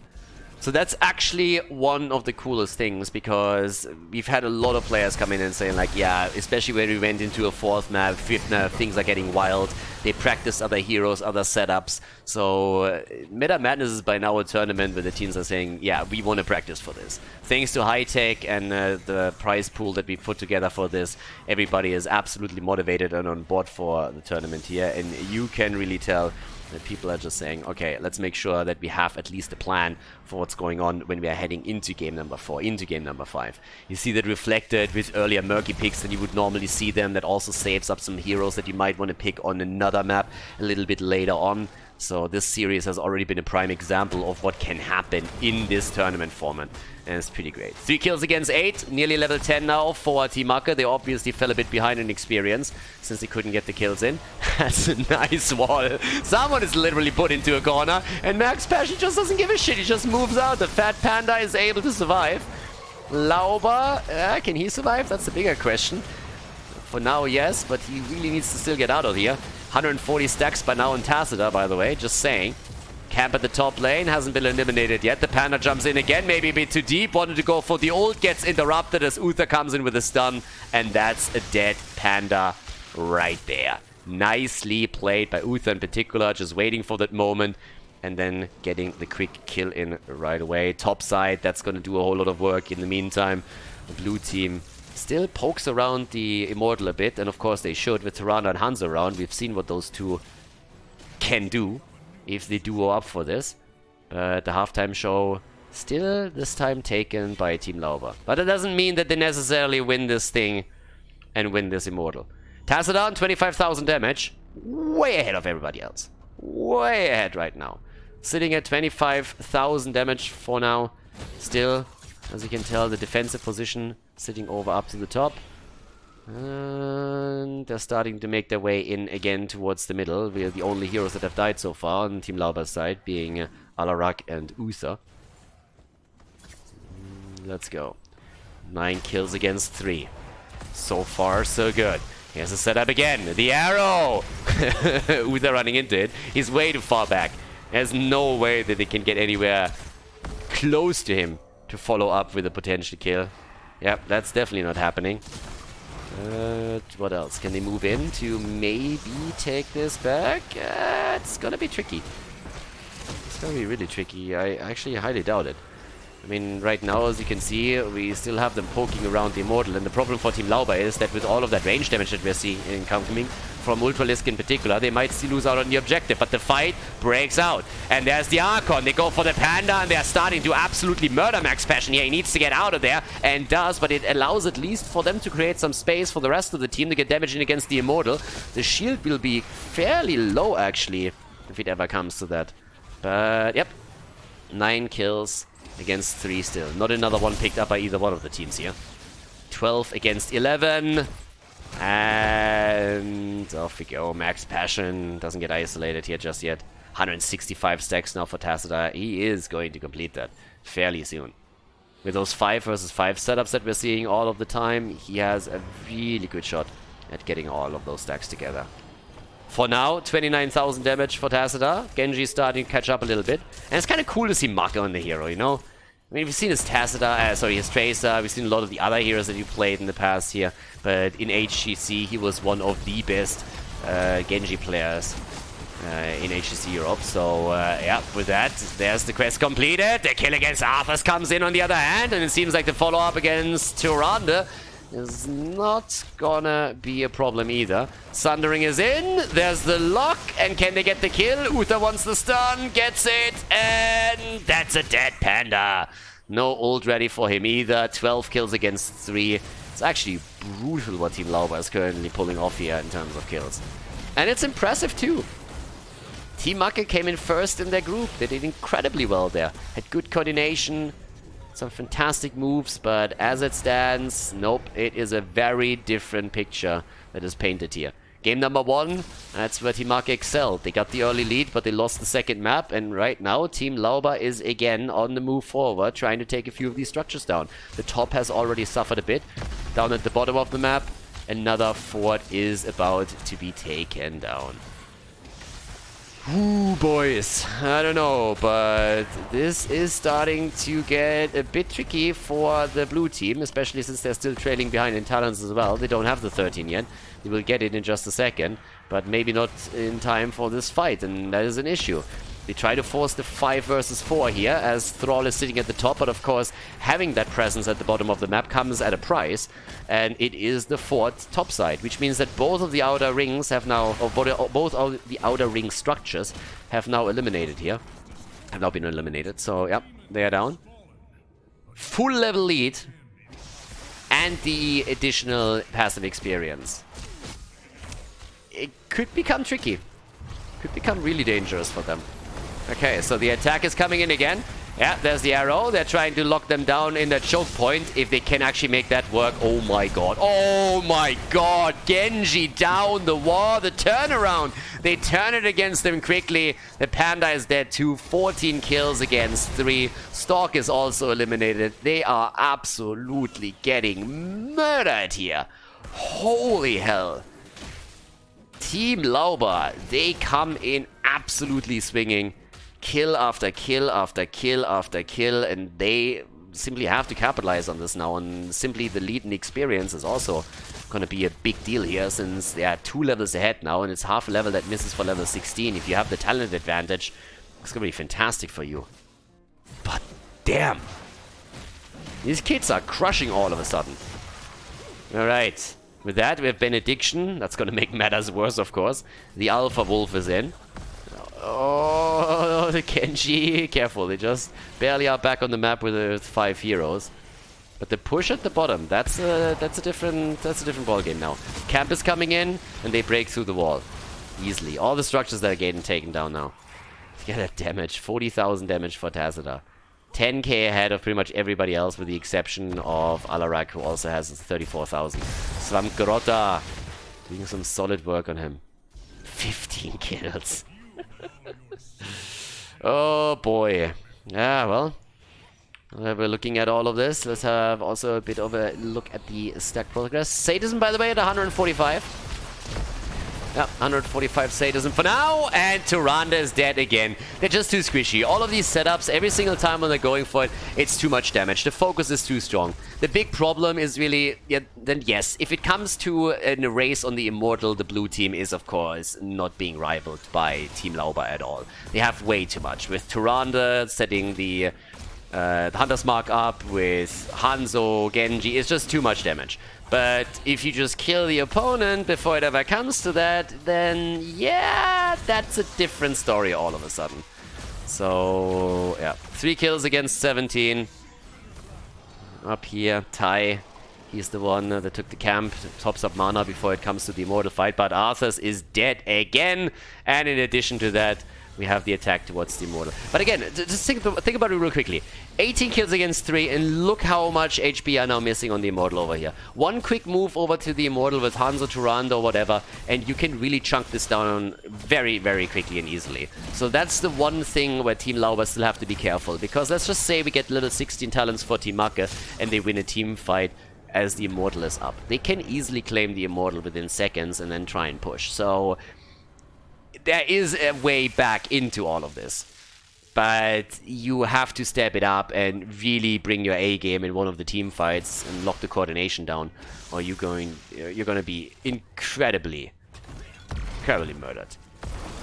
So that's actually one of the coolest things, because we've had a lot of players come in and saying like, yeah, especially when we went into a 4th map, 5th map, things are getting wild. They practice other heroes, other setups. So Meta Madness is by now a tournament where the teams are saying, yeah, we want to practice for this. Thanks to high tech and the prize pool that we put together for this, everybody is absolutely motivated and on board for the tournament here. And you can really tell that people are just saying, okay, let's make sure that we have at least a plan for what's going on when we are heading into game number 4, into game number 5. You see that reflected with earlier murky picks than you would normally see them. That also saves up some heroes that you might want to pick on another map a little bit later on. So this series has already been a prime example of what can happen in this tournament format. And it's pretty great. 3 kills against 8, nearly level 10 now for Team Makke. They obviously fell a bit behind in experience since they couldn't get the kills in. That's a nice wall. Someone is literally put into a corner, and Max Passion just doesn't give a shit. He just moves out. The fat panda is able to survive. Lauber, can he survive? That's the bigger question. For now, yes, but he really needs to still get out of here. 140 stacks by now in Tacita, by the way, just saying. Camp at the top lane, hasn't been eliminated yet. The Panda jumps in again, maybe a bit too deep. Wanted to go for the ult, gets interrupted as Uther comes in with a stun. And that's a dead Panda right there. Nicely played by Uther in particular, just waiting for that moment. And then getting the quick kill in right away. Top side, that's going to do a whole lot of work in the meantime. The blue team still pokes around the Immortal a bit. And of course they should with Tyrande and Hanzo around. We've seen what those two can do if they duo up for this. But the halftime show still this time taken by Team Lauber. But it doesn't mean that they necessarily win this thing and win this Immortal. Tacita, 25,000 damage. Way ahead of everybody else. Way ahead right now. Sitting at 25,000 damage for now. Still, as you can tell, the defensive position sitting over up to the top. And they're starting to make their way in again towards the middle. We are the only heroes that have died so far on Team Lauber's side, being Alarak and Uther. Let's go. 9 kills against 3. So far, so good. Here's the setup again. The arrow! Uther running into it. He's way too far back. There's no way that they can get anywhere close to him to follow up with a potential kill. Yep, that's definitely not happening. What else? Can they move in to maybe take this back? It's gonna be tricky. It's gonna be really tricky. I actually highly doubt it. I mean, right now, as you can see, we still have them poking around the Immortal. And the problem for Team Lauber is that with all of that range damage that we're seeing incoming from Ultralisk in particular, they might still lose out on the objective. But the fight breaks out. And there's the Archon. They go for the Panda, and they're starting to absolutely murder Max Passion here. He needs to get out of there, and does. But it allows at least for them to create some space for the rest of the team to get damage in against the Immortal. The shield will be fairly low, actually, if it ever comes to that. But, yep. 9 kills against 3 still. Not another one picked up by either one of the teams here. 12 against 11. And off we go. Max Passion doesn't get isolated here just yet. 165 stacks now for Tacita. He is going to complete that fairly soon. With those 5 versus 5 setups that we're seeing all of the time, he has a really good shot at getting all of those stacks together. For now, 29,000 damage for Tacita. Genji is starting to catch up a little bit. And it's kind of cool to see Makke on the hero, you know? I mean, we've seen his his Tracer, we've seen a lot of the other heroes that he played in the past here, but in HGC he was one of the best Genji players in HGC Europe. So yeah, with that, there's the quest completed. The kill against Arthas comes in on the other hand, and it seems like the follow-up against Tyrande is not gonna be a problem either. Sundering is in, there's the lock, and can they get the kill? Uther wants the stun, gets it, and that's a dead Panda. No ult ready for him either. 12 kills against 3. It's actually brutal what Team Lauber is currently pulling off here in terms of kills. And it's impressive too. Team Makke came in first in their group. They did incredibly well there. Had good coordination, some fantastic moves, but as it stands, nope, it is a very different picture that is painted here. Game number 1, that's where Team Makke excelled. They got the early lead, but they lost the second map, and right now Team Lauber is again on the move forward, trying to take a few of these structures down. The top has already suffered a bit. Down at the bottom of the map, another fort is about to be taken down. Ooh, boys, I don't know, but this is starting to get a bit tricky for the blue team, especially since they're still trailing behind in talents as well. They don't have the 13 yet. They will get it in just a second, but maybe not in time for this fight, and that is an issue. They try to force the 5 versus 4 here, as Thrall is sitting at the top, but of course, having that presence at the bottom of the map comes at a price, and it is the fort topside, which means that both of the outer rings have now, or both of the outer ring structures have now eliminated here. Have now been eliminated, so yep, they are down. Full level lead, and the additional passive experience. It could become tricky. Could become really dangerous for them. Okay, so the attack is coming in again. Yeah, there's the arrow. They're trying to lock them down in that choke point. If they can actually make that work. Oh my god. Oh my god. Genji down the wall. The turnaround. They turn it against them quickly. The Panda is dead too. 14 kills against 3. Stalk is also eliminated. They are absolutely getting murdered here. Holy hell. Team Lauber, they come in absolutely swinging. Kill after kill after kill after kill, and they simply have to capitalize on this now. And simply the lead and experience is also going to be a big deal here, since they are 2 levels ahead now, and it's half a level that misses for level 16. If you have the talent advantage, it's going to be fantastic for you. But damn, these kids are crushing all of a sudden. Alright, with that we have Benediction. That's going to make matters worse, of course. The Alpha Wolf is in. Oh, the Genji. Careful, they just barely are back on the map with 5 heroes. But the push at the bottom, that's a different ball game now. Camp is coming in, and they break through the wall easily. All the structures that are getting taken down now. Look at that damage, 40,000 damage for Tacita. 10k ahead of pretty much everybody else, with the exception of Alarak, who also has 34,000. Svamgrota doing some solid work on him. 15 kills. Oh boy. Yeah, well, we're looking at all of this. Let's have also a bit of a look at the stack progress. Sadism, by the way, at 145. Yeah, 145 Sadism for now, and Tyrande is dead again. They're just too squishy. All of these setups, every single time when they're going for it, it's too much damage. The focus is too strong. The big problem is really, yeah, then yes, if it comes to a race on the Immortal, the blue team is, of course, not being rivaled by Team Lauber at all. They have way too much. With Tyrande setting the Hunter's Mark up, with Hanzo, Genji, it's just too much damage. But if you just kill the opponent before it ever comes to that, then yeah, that's a different story all of a sudden. So, yeah, 3 kills against 17. Up here, Tai, he's the one that took the camp, tops up mana before it comes to the Immortal fight. But Arthas is dead again, and in addition to that, we have the attack towards the Immortal. But again, just think about it real quickly. 18 kills against 3, and look how much HP are now missing on the Immortal over here. One quick move over to the Immortal with Hanzo, Turanda, or whatever, and you can really chunk this down very, very quickly and easily. So that's the one thing where Team Lauber still have to be careful, because let's just say we get little 16 talents for Team Makke, and they win a team fight as the Immortal is up. They can easily claim the Immortal within seconds and then try and push. So there is a way back into all of this. But you have to step it up and really bring your A game in one of the team fights and lock the coordination down, or you're going to be incredibly murdered.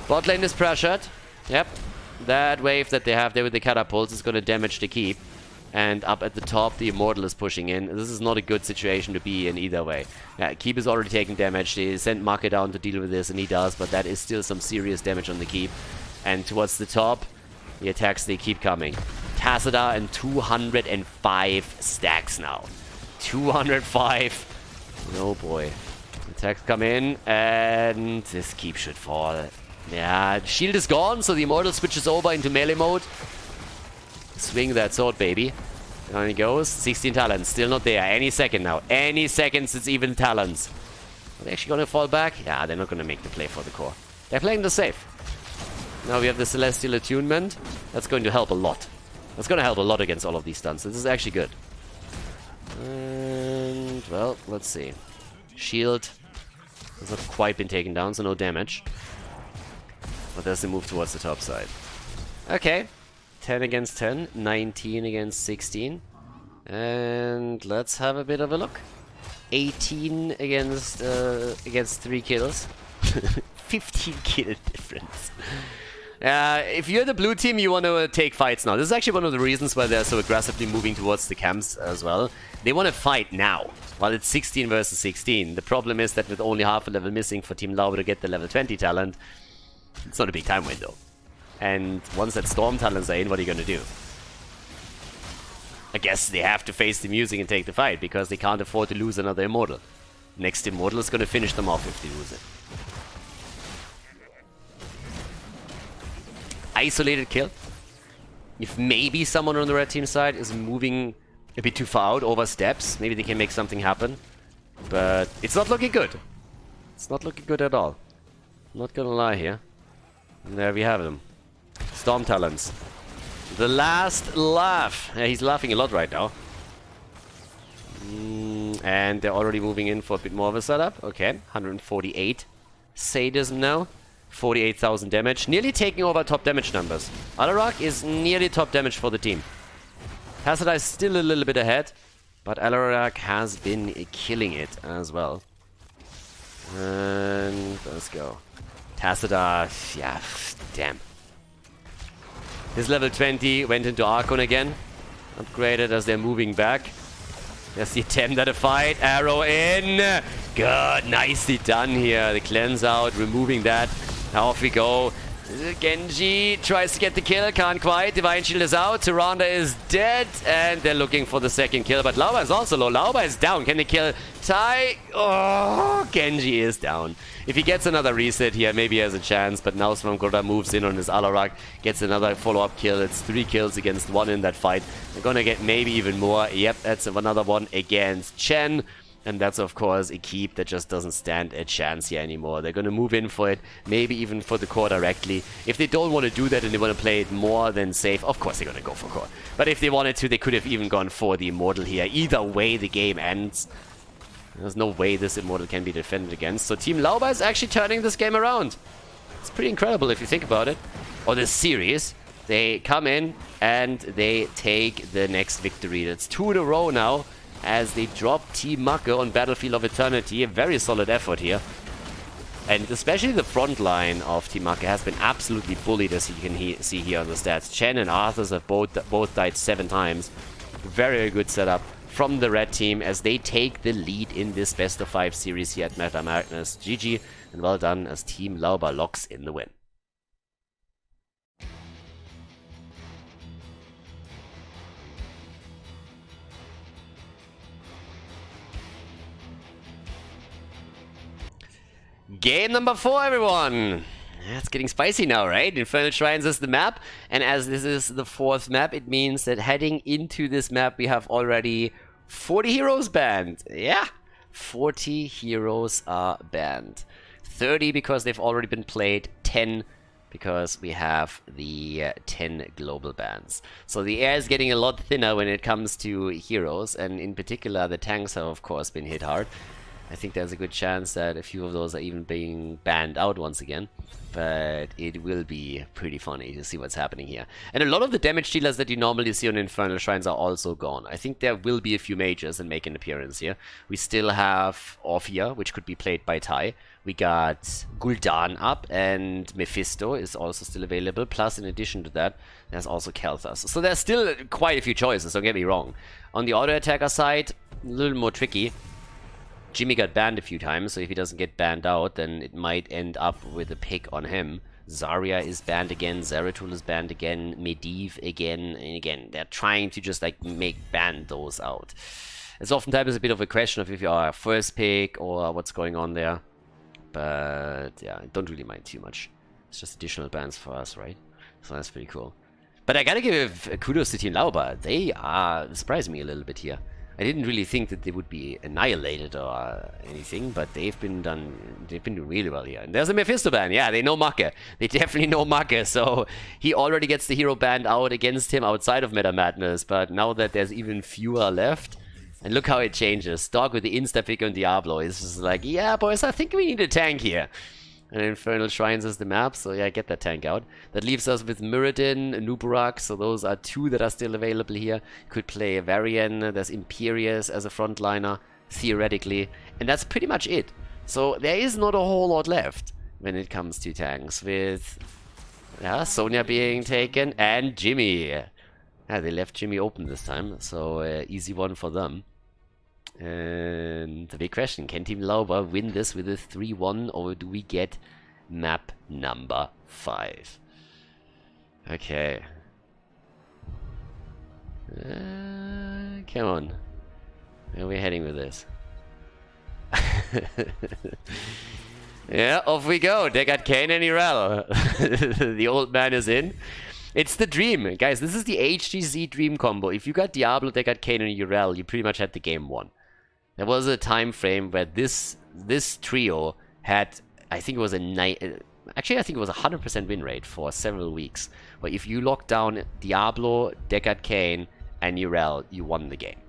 Bot lane is pressured. Yep. That wave that they have there with the catapults is going to damage the keep. And up at the top, the Immortal is pushing in. This is not a good situation to be in either way. Yeah, Keep is already taking damage. They sent Makke down to deal with this, and he does, but that is still some serious damage on the Keep. And towards the top, the attacks, they keep coming. Tassadar and 205 stacks now. 205. Oh boy. Attacks come in, and this Keep should fall. Yeah, shield is gone, so the Immortal switches over into melee mode. Swing that sword, baby. Down he goes. 16 talents. Still not there. Any second now. Any seconds, it's even talents. Are they actually going to fall back? Yeah, they're not going to make the play for the core. They're playing the safe. Now we have the Celestial Attunement. That's going to help a lot. That's going to help a lot against all of these stuns. This is actually good. And, well, let's see. Shield has not quite been taken down, so no damage. But there's the move towards the top side. Okay. 10 against 10, 19 against 16. And let's have a bit of a look. 18 against 3 kills. 15 kill difference. If you're the blue team, you want to take fights now. This is actually one of the reasons why they're so aggressively moving towards the camps as well. They want to fight now, while it's 16 versus 16. The problem is that with only half a level missing for Team Lauber to get the level 20 talent, it's not a big time window. And once that Storm talents are in, what are you going to do? I guess they have to face the music and take the fight, because they can't afford to lose another Immortal. Next Immortal is going to finish them off if they lose it. Isolated kill. If maybe someone on the red team side is moving a bit too far out, oversteps, maybe they can make something happen. But it's not looking good. It's not looking good at all. I'm not gonna lie here. And there we have them. Storm talents. The last laugh. Yeah, he's laughing a lot right now. And they're already moving in for a bit more of a setup. Okay, 148 sadism now. 48,000 damage. Nearly taking over top damage numbers. Alarak is nearly top damage for the team. Tassadar is still a little bit ahead, but Alarak has been killing it as well. And let's go. Tassadar, yeah, damn. His level 20 went into Archon again. Upgraded as they're moving back. There's the attempt at a fight. Arrow in. Good. Nicely done here. The cleanse out. Removing that. Now off we go. Genji tries to get the kill. Can't quite. Divine Shield is out. Turanda is dead. And they're looking for the second kill. But Lauber is also low. Lauber is down. Can they kill Tai? Oh, Genji is down. If he gets another reset here, maybe he has a chance. But now Svamgoda moves in on his Alarak. Gets another follow-up kill. It's 3 kills against 1 in that fight. They're gonna get maybe even more. Yep, that's another one against Chen. And that's, of course, a keep that just doesn't stand a chance here anymore. They're going to move in for it, maybe even for the core directly. If they don't want to do that and they want to play it more than safe, of course they're going to go for core. But if they wanted to, they could have even gone for the Immortal here. Either way, the game ends. There's no way this Immortal can be defended against. So Team Lauber is actually turning this game around. It's pretty incredible if you think about it. Or this series. They come in and they take the next victory. That's 2 in a row now, as they drop Team Makke on Battlefield of Eternity. A very solid effort here. And especially the front line of Team Makke has been absolutely bullied, as you can see here on the stats. Chen and Arthurs have both died 7 times. Very good setup from the red team as they take the lead in this best of 5 series here at Meta Madness. GG, and well done as Team Lauber locks in the win. Game number 4, everyone! It's getting spicy now, right? Infernal Shrines is the map, and as this is the 4th map, it means that heading into this map, we have already 40 heroes banned. Yeah, 40 heroes are banned. 30 because they've already been played, 10 because we have the 10 global bans. So the air is getting a lot thinner when it comes to heroes, and in particular the tanks have of course been hit hard. I think there's a good chance that a few of those are even being banned out once again, but it will be pretty funny to see what's happening here. And a lot of the damage dealers that you normally see on Infernal Shrines are also gone. I think there will be a few mages that make an appearance here. We still have Orphea, which could be played by Tai. We got Gul'dan up, and Mephisto is also still available. Plus, in addition to that, there's also Khaldor. So there's still quite a few choices, don't get me wrong. On the auto-attacker side, a little more tricky. Jimmy got banned a few times, so if he doesn't get banned out, then it might end up with a pick on him. Zarya is banned again, Zeratul is banned again, Medivh again, and again, they're trying to just like ban those out. It's oftentimes a bit of a question of if you are a first pick or what's going on there. But yeah, I don't really mind too much. It's just additional bans for us, right? So that's pretty cool. But I gotta give kudos to Team Lauber. They are surprising me a little bit here. I didn't really think that they would be annihilated or anything, but they've been doing really well here. And there's a Mephisto ban. Yeah, they know Makke. They definitely know Makke. So he already gets the hero banned out against him outside of Meta Madness. But now that there's even fewer left, and look how it changes. Dog with the insta-pick on Diablo is just like, yeah, boys, I think we need a tank here. And Infernal Shrines is the map, so yeah, get that tank out. That leaves us with Muradin, Nubarak, so those are 2 that are still available here. Could play Varian, there's Imperius as a frontliner, theoretically. And that's pretty much it. So there is not a whole lot left when it comes to tanks, with Sonya being taken and Jimmy. Yeah, they left Jimmy open this time, so easy one for them. And the big question, can Team Lauber win this with a 3-1, or do we get map number 5? Okay. Come on. Where are we heading with this? Yeah, off we go. They got Kane and Irel. The old man is in. It's the dream. Guys, this is the HGZ dream combo. If you got Diablo, they got Kane and Urel, you pretty much had the game won. There was a time frame where this trio had, I think it was actually I think it was a 100% win rate for several weeks. But if you locked down Diablo, Deckard Cain, and Urel, you won the game.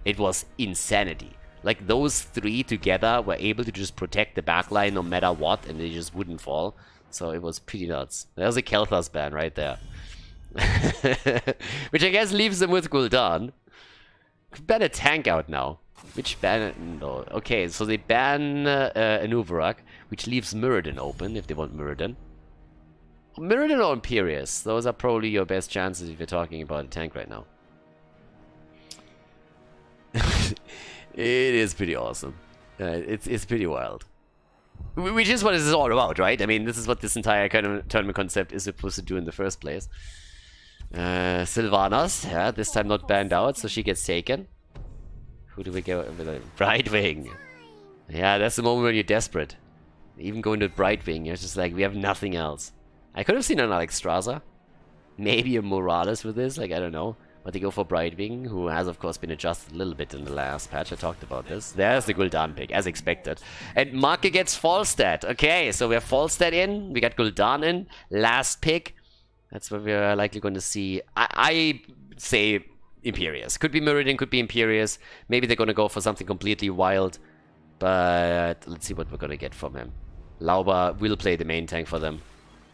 It was insanity. Like, those 3 together were able to just protect the backline no matter what, and they just wouldn't fall. So it was pretty nuts. There's a Khaldor's ban right there. Which I guess leaves them with Gul'dan. Could ban a tank out now. Which ban? No. Okay, so they ban Anuvarak, which leaves Muradin open if they want Muradin. Muradin or Imperius? Those are probably your best chances if you're talking about a tank right now. It is pretty awesome. It's pretty wild. Which is what this is all about, right? I mean, this is what this entire kind of tournament concept is supposed to do in the first place. Sylvanas, yeah, this time not banned out, so she gets taken. Who do we go with? Brightwing. Yeah, that's the moment when you're desperate. Even going to Brightwing, you're just like, we have nothing else. I could have seen an Alexstrasza. Maybe a Morales with this, like, I don't know. But they go for Brightwing, who has, of course, been adjusted a little bit in the last patch. I talked about this. There's the Gul'dan pick, as expected. And Makke gets Falstad. Okay, so we have Falstad in. We got Gul'dan in. Last pick. That's what we're likely going to see. I say Imperius. Could be Muradin, could be Imperius. Maybe they're going to go for something completely wild. But let's see what we're going to get from him. Lauber will play the main tank for them.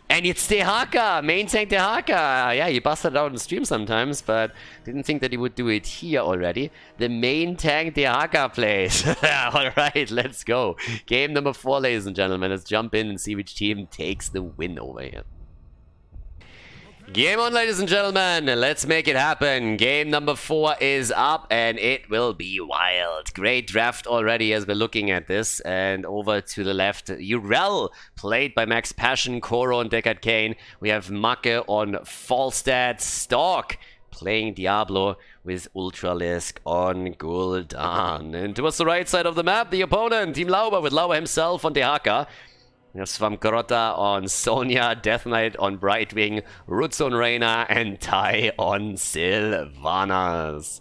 And it's Dehaka! Main tank Dehaka! Yeah, he busted out on stream sometimes, but didn't think that he would do it here already. The main tank Dehaka plays. Alright, let's go. Game number 4, ladies and gentlemen. Let's jump in and see which team takes the win over here. Game on, ladies and gentlemen. Let's make it happen. Game number 4 is up, and it will be wild. Great draft already as we're looking at this. And over to the left, Urel, played by Max Passion, Koro, and Deckard Cain. We have Makke on Falstad, Stalk, playing Diablo with Ultralisk on Gul'dan. And towards the right side of the map, the opponent, Team Lauber, with Lauber himself on Dehaka. We have Swamgrota on Sonya, Death Knight on Brightwing, Roots on Reyna, and Tai on Sylvanas.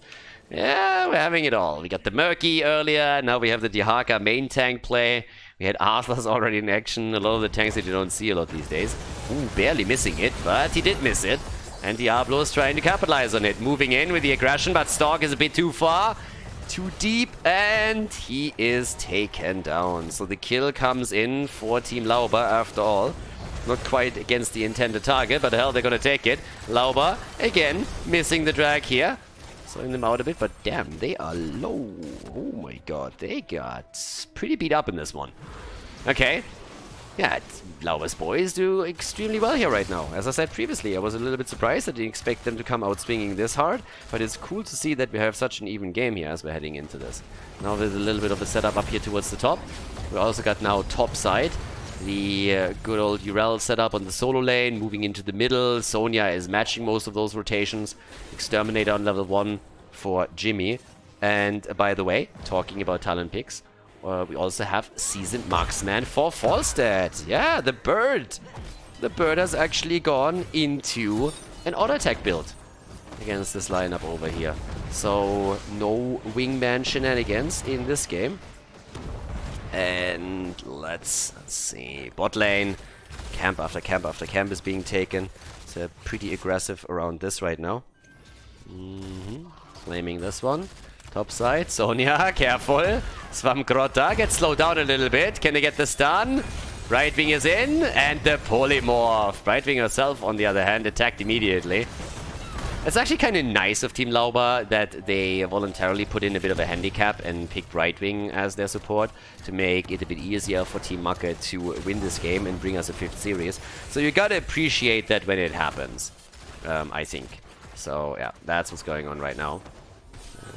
Yeah, we're having it all. We got the Murky earlier, now we have the Dihaka main tank play. We had Arthur's already in action, a lot of the tanks that you don't see a lot these days. Ooh, barely missing it, but he did miss it. And Diablo is trying to capitalize on it. Moving in with the aggression, but Stalk is a bit too far. Too deep, and he is taken down. So the kill comes in for Team Lauber after all. Not quite against the intended target, but hell, they're gonna take it. Lauber, again, missing the drag here. Slowing them out a bit, but damn, they are low. Oh my god, they got pretty beat up in this one. Okay. Yeah, Lauber's boys do extremely well here right now. As I said previously, I was a little bit surprised. I didn't expect them to come out swinging this hard, but it's cool to see that we have such an even game here as we're heading into this. Now there's a little bit of a setup up here towards the top. We also got now top side. The good old Urel setup on the solo lane, moving into the middle. Sonya is matching most of those rotations. Exterminator on level 1 for Jimmy. And by the way, talking about talent picks, we also have Seasoned Marksman for Falstad. Yeah, the bird. The bird has actually gone into an auto attack build against this lineup over here. So no wingman shenanigans in this game. And let's see. Bot lane. Camp after camp after camp is being taken. It's pretty aggressive around this right now. Claiming this one. Top side, Sonya, careful. Swamgrota gets slowed down a little bit. Can they get this done? Brightwing is in, and the polymorph. Brightwing herself, on the other hand, attacked immediately. It's actually kind of nice of Team Lauber that they voluntarily put in a bit of a handicap and picked Brightwing as their support to make it a bit easier for Team Makke to win this game and bring us a 5th series. So you gotta appreciate that when it happens, I think. So yeah, that's what's going on right now.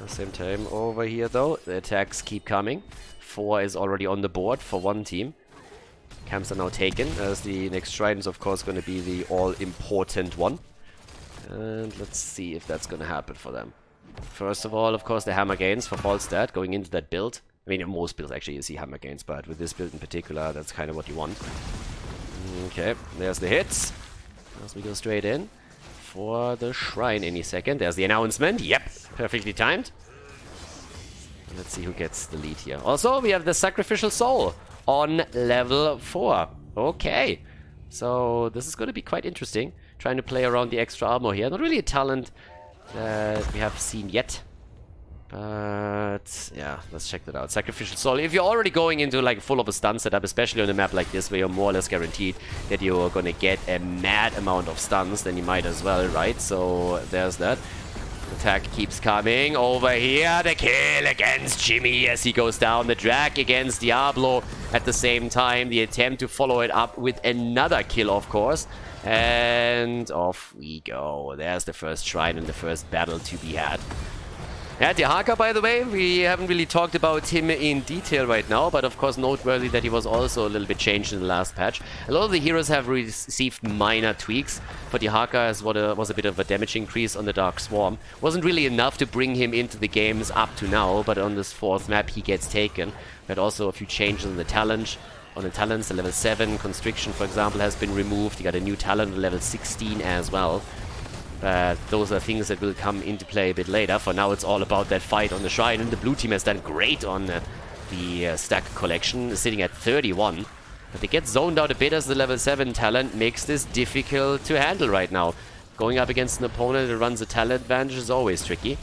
Same time over here though, the attacks keep coming. 4 is already on the board for one team. Camps are now taken, as the next shrine is of course going to be the all-important one. And let's see if that's going to happen for them. First of all, of course, the hammer gains for Falstad going into that build. I mean, in most builds actually you see hammer gains, but with this build in particular, that's kind of what you want. Okay, there's the hits. As we go straight in for the shrine any second. There's the announcement. Yep, perfectly timed. Let's see who gets the lead here. Also, we have the Sacrificial Soul on level 4. Okay, so this is going to be quite interesting. Trying to play around the extra armor here. Not really a talent that we have seen yet. But yeah, let's check that out. Sacrificial Soul. If you're already going into like full of a stun setup, especially on a map like this where you're more or less guaranteed that you're gonna get a mad amount of stuns, then you might as well, right? So there's that. Attack keeps coming over here. The kill against Jimmy as he goes down. The drag against Diablo at the same time. The attempt to follow it up with another kill, of course. And off we go. There's the first shrine and the first battle to be had. Yeah, Dihaka, by the way, we haven't really talked about him in detail right now, but of course noteworthy that he was also a little bit changed in the last patch. A lot of the heroes have received minor tweaks. For Dihaka, as was a bit of a damage increase on the Dark Swarm. Wasn't really enough to bring him into the games up to now, but on this 4th map he gets taken. We had also a few changes in the talent. On the talents, the level 7 Constriction, for example, has been removed. You got a new talent, level 16 as well. Those are things that will come into play a bit later. For now, it's all about that fight on the shrine, and the blue team has done great on the stack collection, sitting at 31. But they get zoned out a bit as the level 7 talent makes this difficult to handle right now. Going up against an opponent that runs a talent advantage is always tricky.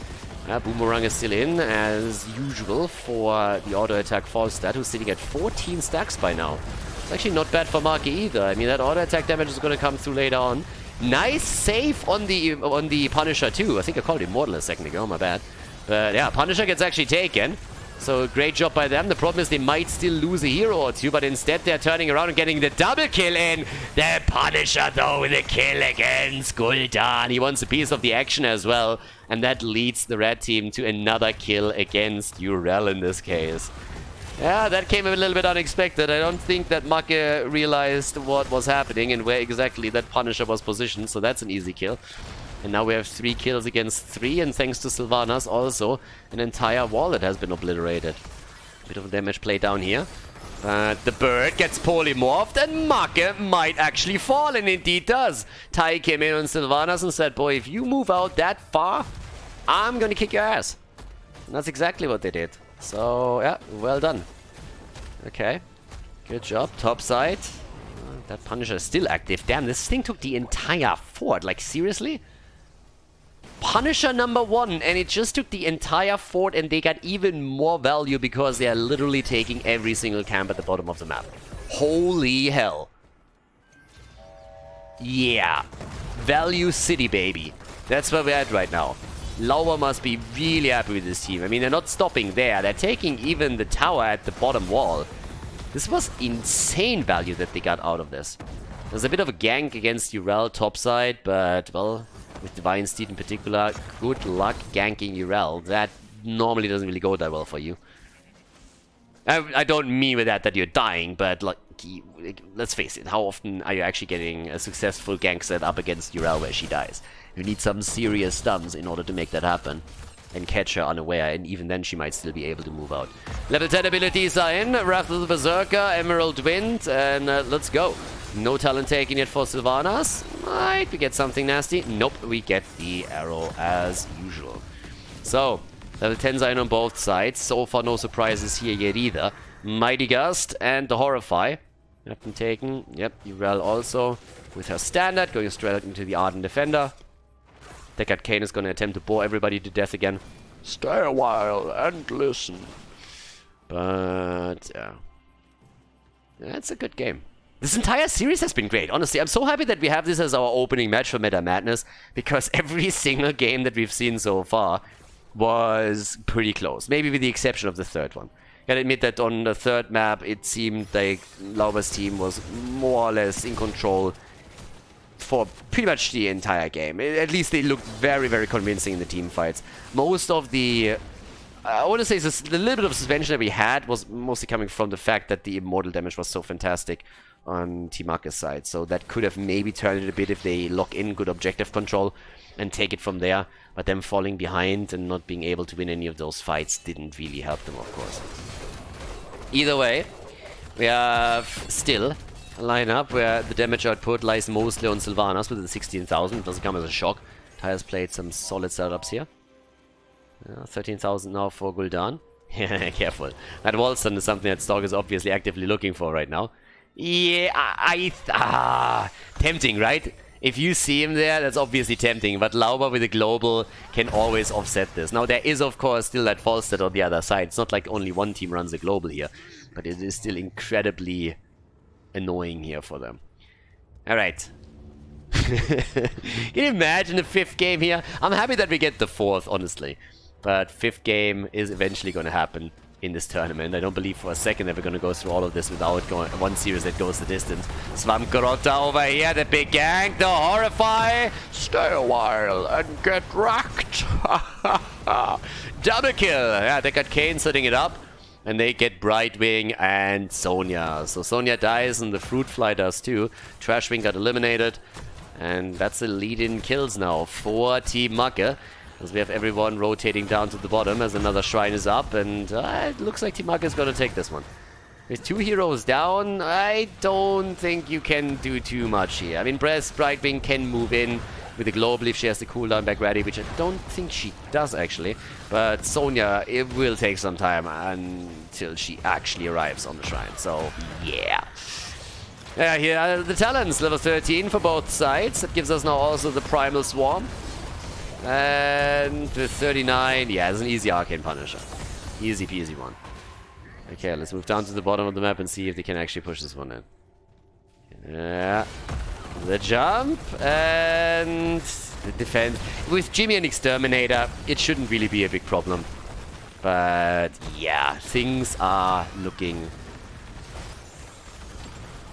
Boomerang is still in, as usual, for the auto-attack Falstad, who's sitting at 14 stacks by now. It's actually not bad for Makke either. I mean, that auto-attack damage is going to come through later on. Nice save on the Punisher too. I think I called Immortal a second ago, my bad. But yeah, Punisher gets actually taken. So great job by them. The problem is they might still lose a hero or two, but instead they're turning around and getting the double kill in. The Punisher though with a kill against Gul'dan. He wants a piece of the action as well. And that leads the red team to another kill against Urel in this case. Yeah, that came a little bit unexpected. I don't think that Makke realized what was happening and where exactly that Punisher was positioned, so that's an easy kill. And now we have 3 kills against 3, and thanks to Sylvanas also, an entire wall that has been obliterated. Bit of a damage play down here. But the bird gets polymorphed and Makke might actually fall, and indeed does. Tai came in on Sylvanas and said, boy, if you move out that far, I'm gonna kick your ass. And that's exactly what they did. So, yeah, well done. Okay, good job. Top side. That Punisher is still active. Damn, this thing took the entire fort. Like, seriously? Punisher number 1, and it just took the entire fort, and they got even more value because they are literally taking every single camp at the bottom of the map. Holy hell. Yeah. Value City, baby. That's where we're at right now. Lauber must be really happy with this team. I mean, they're not stopping there. They're taking even the tower at the bottom wall. This was insane value that they got out of this. There's a bit of a gank against Urel topside, but, well, with Divine Steed in particular, good luck ganking Urel. That normally doesn't really go that well for you. I don't mean with that you're dying, but like, let's face it, how often are you actually getting a successful gank set up against Urel where she dies? You need some serious stuns in order to make that happen. And catch her unaware, and even then she might still be able to move out. Level 10 abilities are in, Wrath of the Berserker, Emerald Wind, and let's go. No talent taken yet for Sylvanas. Might we get something nasty? Nope, we get the arrow as usual. So, level 10s are in on both sides. So far no surprises here yet either. Mighty Gust and the Horrify have been taken. Yep, Urel also with her standard, going straight out into the Ardent Defender. Deckard Cain is going to attempt to bore everybody to death again. Stay a while and listen. But, yeah. That's a good game. This entire series has been great, honestly. I'm so happy that we have this as our opening match for Meta Madness, because every single game that we've seen so far was pretty close. Maybe with the exception of the third one. Gotta admit that on the third map, it seemed like Lauber's team was more or less in control for pretty much the entire game. At least they looked very, very convincing in the team fights. Most of the... I want to say the little bit of suspension that we had was mostly coming from the fact that the immortal damage was so fantastic on Team Makke's side. So that could have maybe turned it a bit if they lock in good objective control and take it from there. But them falling behind and not being able to win any of those fights didn't really help them, of course. Either way, we have still a lineup where the damage output lies mostly on Sylvanas with the 16,000. It doesn't come as a shock. Tyres played some solid setups here. 13,000 now for Gul'dan. Yeah, careful. That wall stun is something that Stock is obviously actively looking for right now. Yeah, tempting, right? If you see him there, that's obviously tempting, but Lauber with a global can always offset this. Now, there is, of course, still that false set on the other side. It's not like only one team runs a global here, but it is still incredibly annoying here for them. Alright. Can you imagine the 5th game here? I'm happy that we get the 4th, honestly. But 5th game is eventually going to happen in this tournament. I don't believe for a second that we're going to go through all of this without going one series that goes the distance. Swamgrotta over here, the big gank, the Horrify. Stay a while and get wrecked. Double kill. Yeah, they got Cain setting it up. And they get Brightwing and Sonya. So Sonya dies and the Fruit Fly does too. Trashwing got eliminated. And that's the lead-in kills now for Team Makke. As we have everyone rotating down to the bottom as another shrine is up. And it looks like Team Makke is going to take this one. With 2 heroes down, I don't think you can do too much here. I mean, Brightwing can move in with the global if she has the cooldown back ready, which I don't think she does actually. But Sonya, it will take some time until she actually arrives on the shrine. So, yeah. Yeah, here are the talents, level 13 for both sides. That gives us now also the Primal Swarm. And with 39, yeah, it's an easy Arcane Punisher. Easy peasy one. Okay, let's move down to the bottom of the map and see if they can actually push this one in. Yeah. The jump and the defense. With Jimmy and Exterminator, it shouldn't really be a big problem. But yeah, things are looking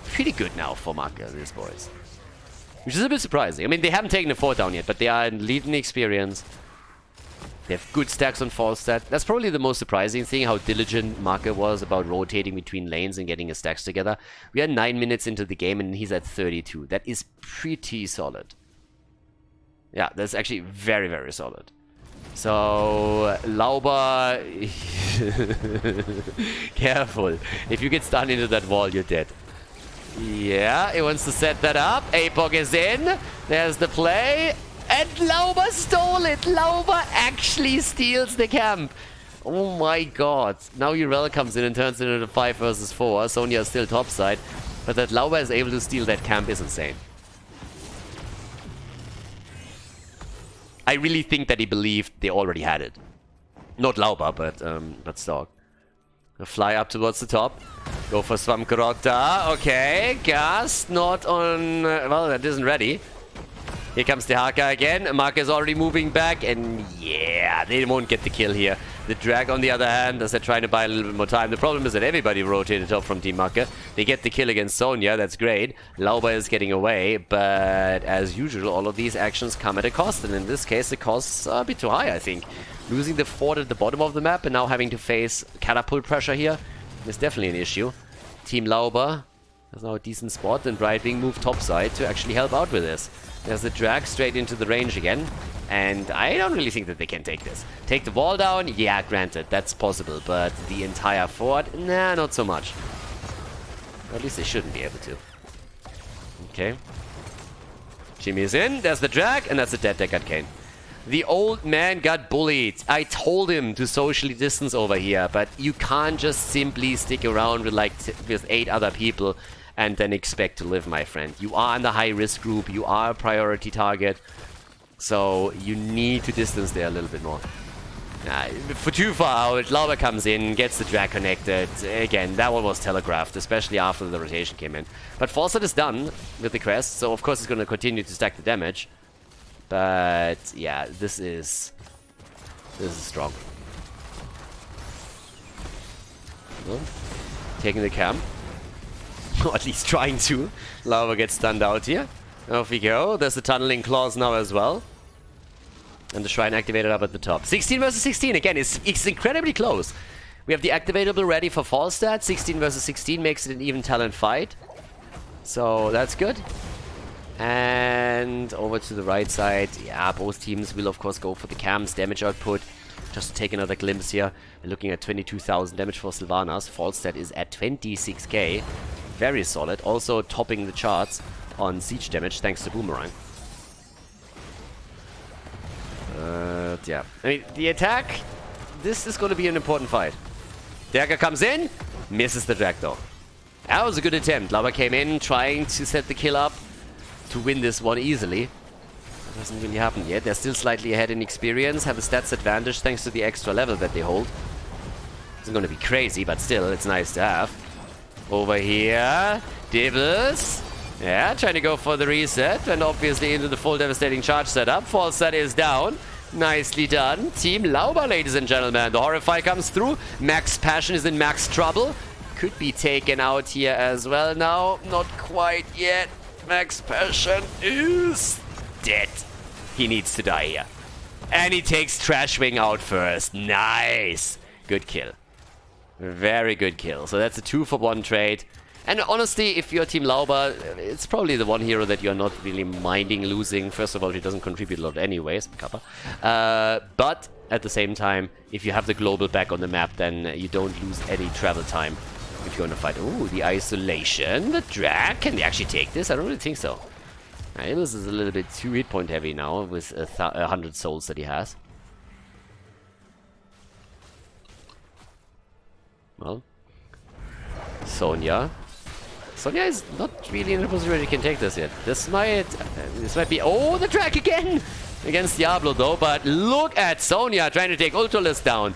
pretty good now for Makke, these boys. Which is a bit surprising. I mean, they haven't taken the fort down yet, but they are in leading experience. They have good stacks on false stat. That's probably the most surprising thing, how diligent Makke was about rotating between lanes and getting his stacks together. We are 9 minutes into the game and he's at 32. That is pretty solid. Yeah, that's actually very, very solid. So, Lauber... Careful. If you get stunned into that wall, you're dead. Yeah, he wants to set that up. Apok is in. There's the play. And Lauber stole it. Lauber actually steals the camp. Oh my god. Now Urel comes in and turns it into 5 versus 4. Sonya is still topside. But that Lauber is able to steal that camp is insane. I really think that he believed they already had it. Not Lauber, but Stark. Fly up towards the top. Go for Swamkarota. Okay, Gas not on... well, that isn't ready. Here comes the Haka again. Makke is already moving back. And yeah, they won't get the kill here. The Drag, on the other hand, as they're trying to buy a little bit more time. The problem is that everybody rotated up from Team Makke. They get the kill against Sonya. That's great. Lauber is getting away. But as usual, all of these actions come at a cost. And in this case, the costs are a bit too high, I think. Losing the fort at the bottom of the map and now having to face catapult pressure here is definitely an issue. Team Lauber has now a decent spot, and Brightwing moved topside to actually help out with this. There's the drag straight into the range again, and I don't really think that they can take this. Take the wall down? Yeah, granted, that's possible, but the entire fort? Nah, not so much. Or at least they shouldn't be able to. Okay. Jimmy is in, there's the drag, and that's a dead deck at Kane. The old man got bullied. I told him to socially distance over here, but you can't just simply stick around with with 8 other people and then expect to live, my friend. You are in the high-risk group. You are a priority target. So you need to distance there a little bit more. For too far out, Lauber comes in, gets the drag connected. Again, that one was telegraphed, especially after the rotation came in. But Falset is done with the crest, so of course he's going to continue to stack the damage. But yeah, this is strong. Well, taking the camp. Or at least trying to. Lauber gets stunned out here. Off we go. There's the tunneling clause now as well. And the shrine activated up at the top. 16 versus 16 again. It's incredibly close. We have the activatable ready for Falstad. 16 versus 16 makes it an even talent fight. So that's good. And over to the right side, yeah, both teams will of course go for the camps damage output. Just to take another glimpse here, we're looking at 22,000 damage for Sylvanas. Falstad is at 26k, very solid. Also topping the charts on siege damage thanks to Boomerang. Yeah, I mean, the attack, this is going to be an important fight. Dagger comes in, misses the drag though. That was a good attempt. Lauber came in trying to set the kill up to win this one easily. That hasn't really happened yet. They're still slightly ahead in experience, have a stats advantage thanks to the extra level that they hold. It's going to be crazy, but still, it's nice to have. Over here, Dibbles. Yeah, trying to go for the reset, and obviously into the full devastating charge setup. Falstad is down. Nicely done. Team Lauber, ladies and gentlemen. The Horrify comes through. Max Passion is in max trouble. Could be taken out here as well now. Not quite yet. Max Passion is dead. He needs to die here. And he takes Trashwing out first. Nice. Good kill. Very good kill. So that's a 2-for-1 trade. And honestly, if you're Team Lauber, it's probably the one hero that you're not really minding losing. First of all, he doesn't contribute a lot anyways. Kappa. But at the same time, if you have the global back on the map, then you don't lose any travel time. If you're gonna fight. Ooh, the isolation, the drag. Can they actually take this? I don't really think so. This is a little bit too hit point heavy now with 100 souls that he has. Well, Sonya is not really in a position where he can take this yet. This might be. Oh, the drag again against Diablo though. But look at Sonya trying to take Ultralisk down,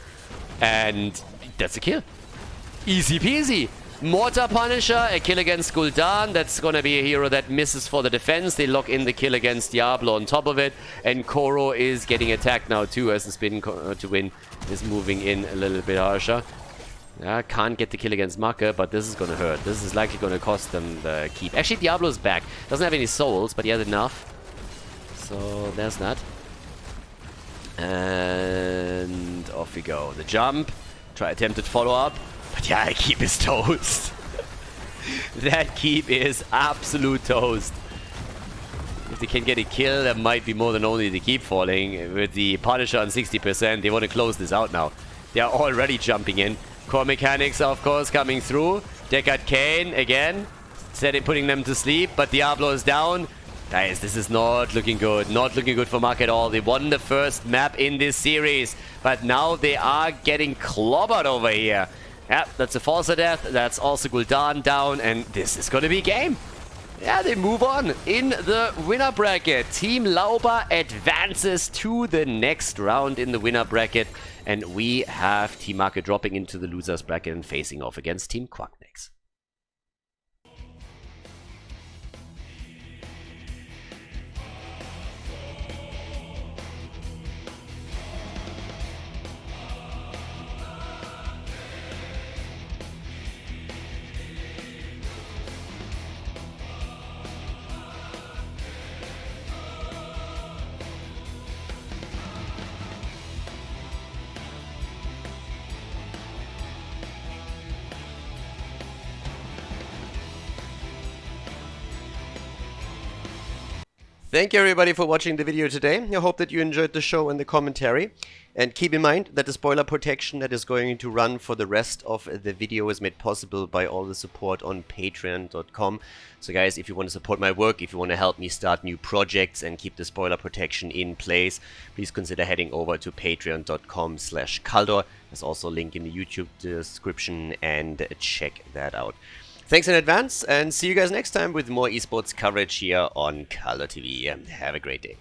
and that's a kill. Easy peasy. Mortar Punisher, a kill against Gul'dan. That's going to be a hero that misses for the defense. They lock in the kill against Diablo on top of it. And Koro is getting attacked now too, as the spin to win is moving in a little bit harsher. Yeah, can't get the kill against Makke, but this is going to hurt. This is likely going to cost them the keep. Actually, Diablo's back. Doesn't have any souls, but he has enough. So there's that. And off we go. The jump. Attempted follow-up. But yeah, that keep is toast. That keep is absolute toast. they can get a kill, that might be more than only the keep falling. With the Punisher on 60%, they want to close this out now. They are already jumping in. Core mechanics, of course, coming through. Deckard Kane again, putting them to sleep, but Diablo is down. Guys, this is not looking good. Not looking good for Makke at all. They won the first map in this series, but now they are getting clobbered over here. Yeah, that's a Falser Death. That's also Gul'dan down, and this is going to be game. Yeah, they move on in the winner bracket. Team Lauber advances to the next round in the winner bracket. And we have Team Makke dropping into the losers bracket and facing off against Team Quacknix. Thank you everybody for watching the video today. I hope that you enjoyed the show and the commentary. And keep in mind that the spoiler protection that is going to run for the rest of the video is made possible by all the support on patreon.com. So guys, if you want to support my work, if you want to help me start new projects and keep the spoiler protection in place, please consider heading over to patreon.com/Khaldor. There's also a link in the YouTube description, and check that out. Thanks in advance, and see you guys next time with more esports coverage here on Khaldor TV. Have a great day.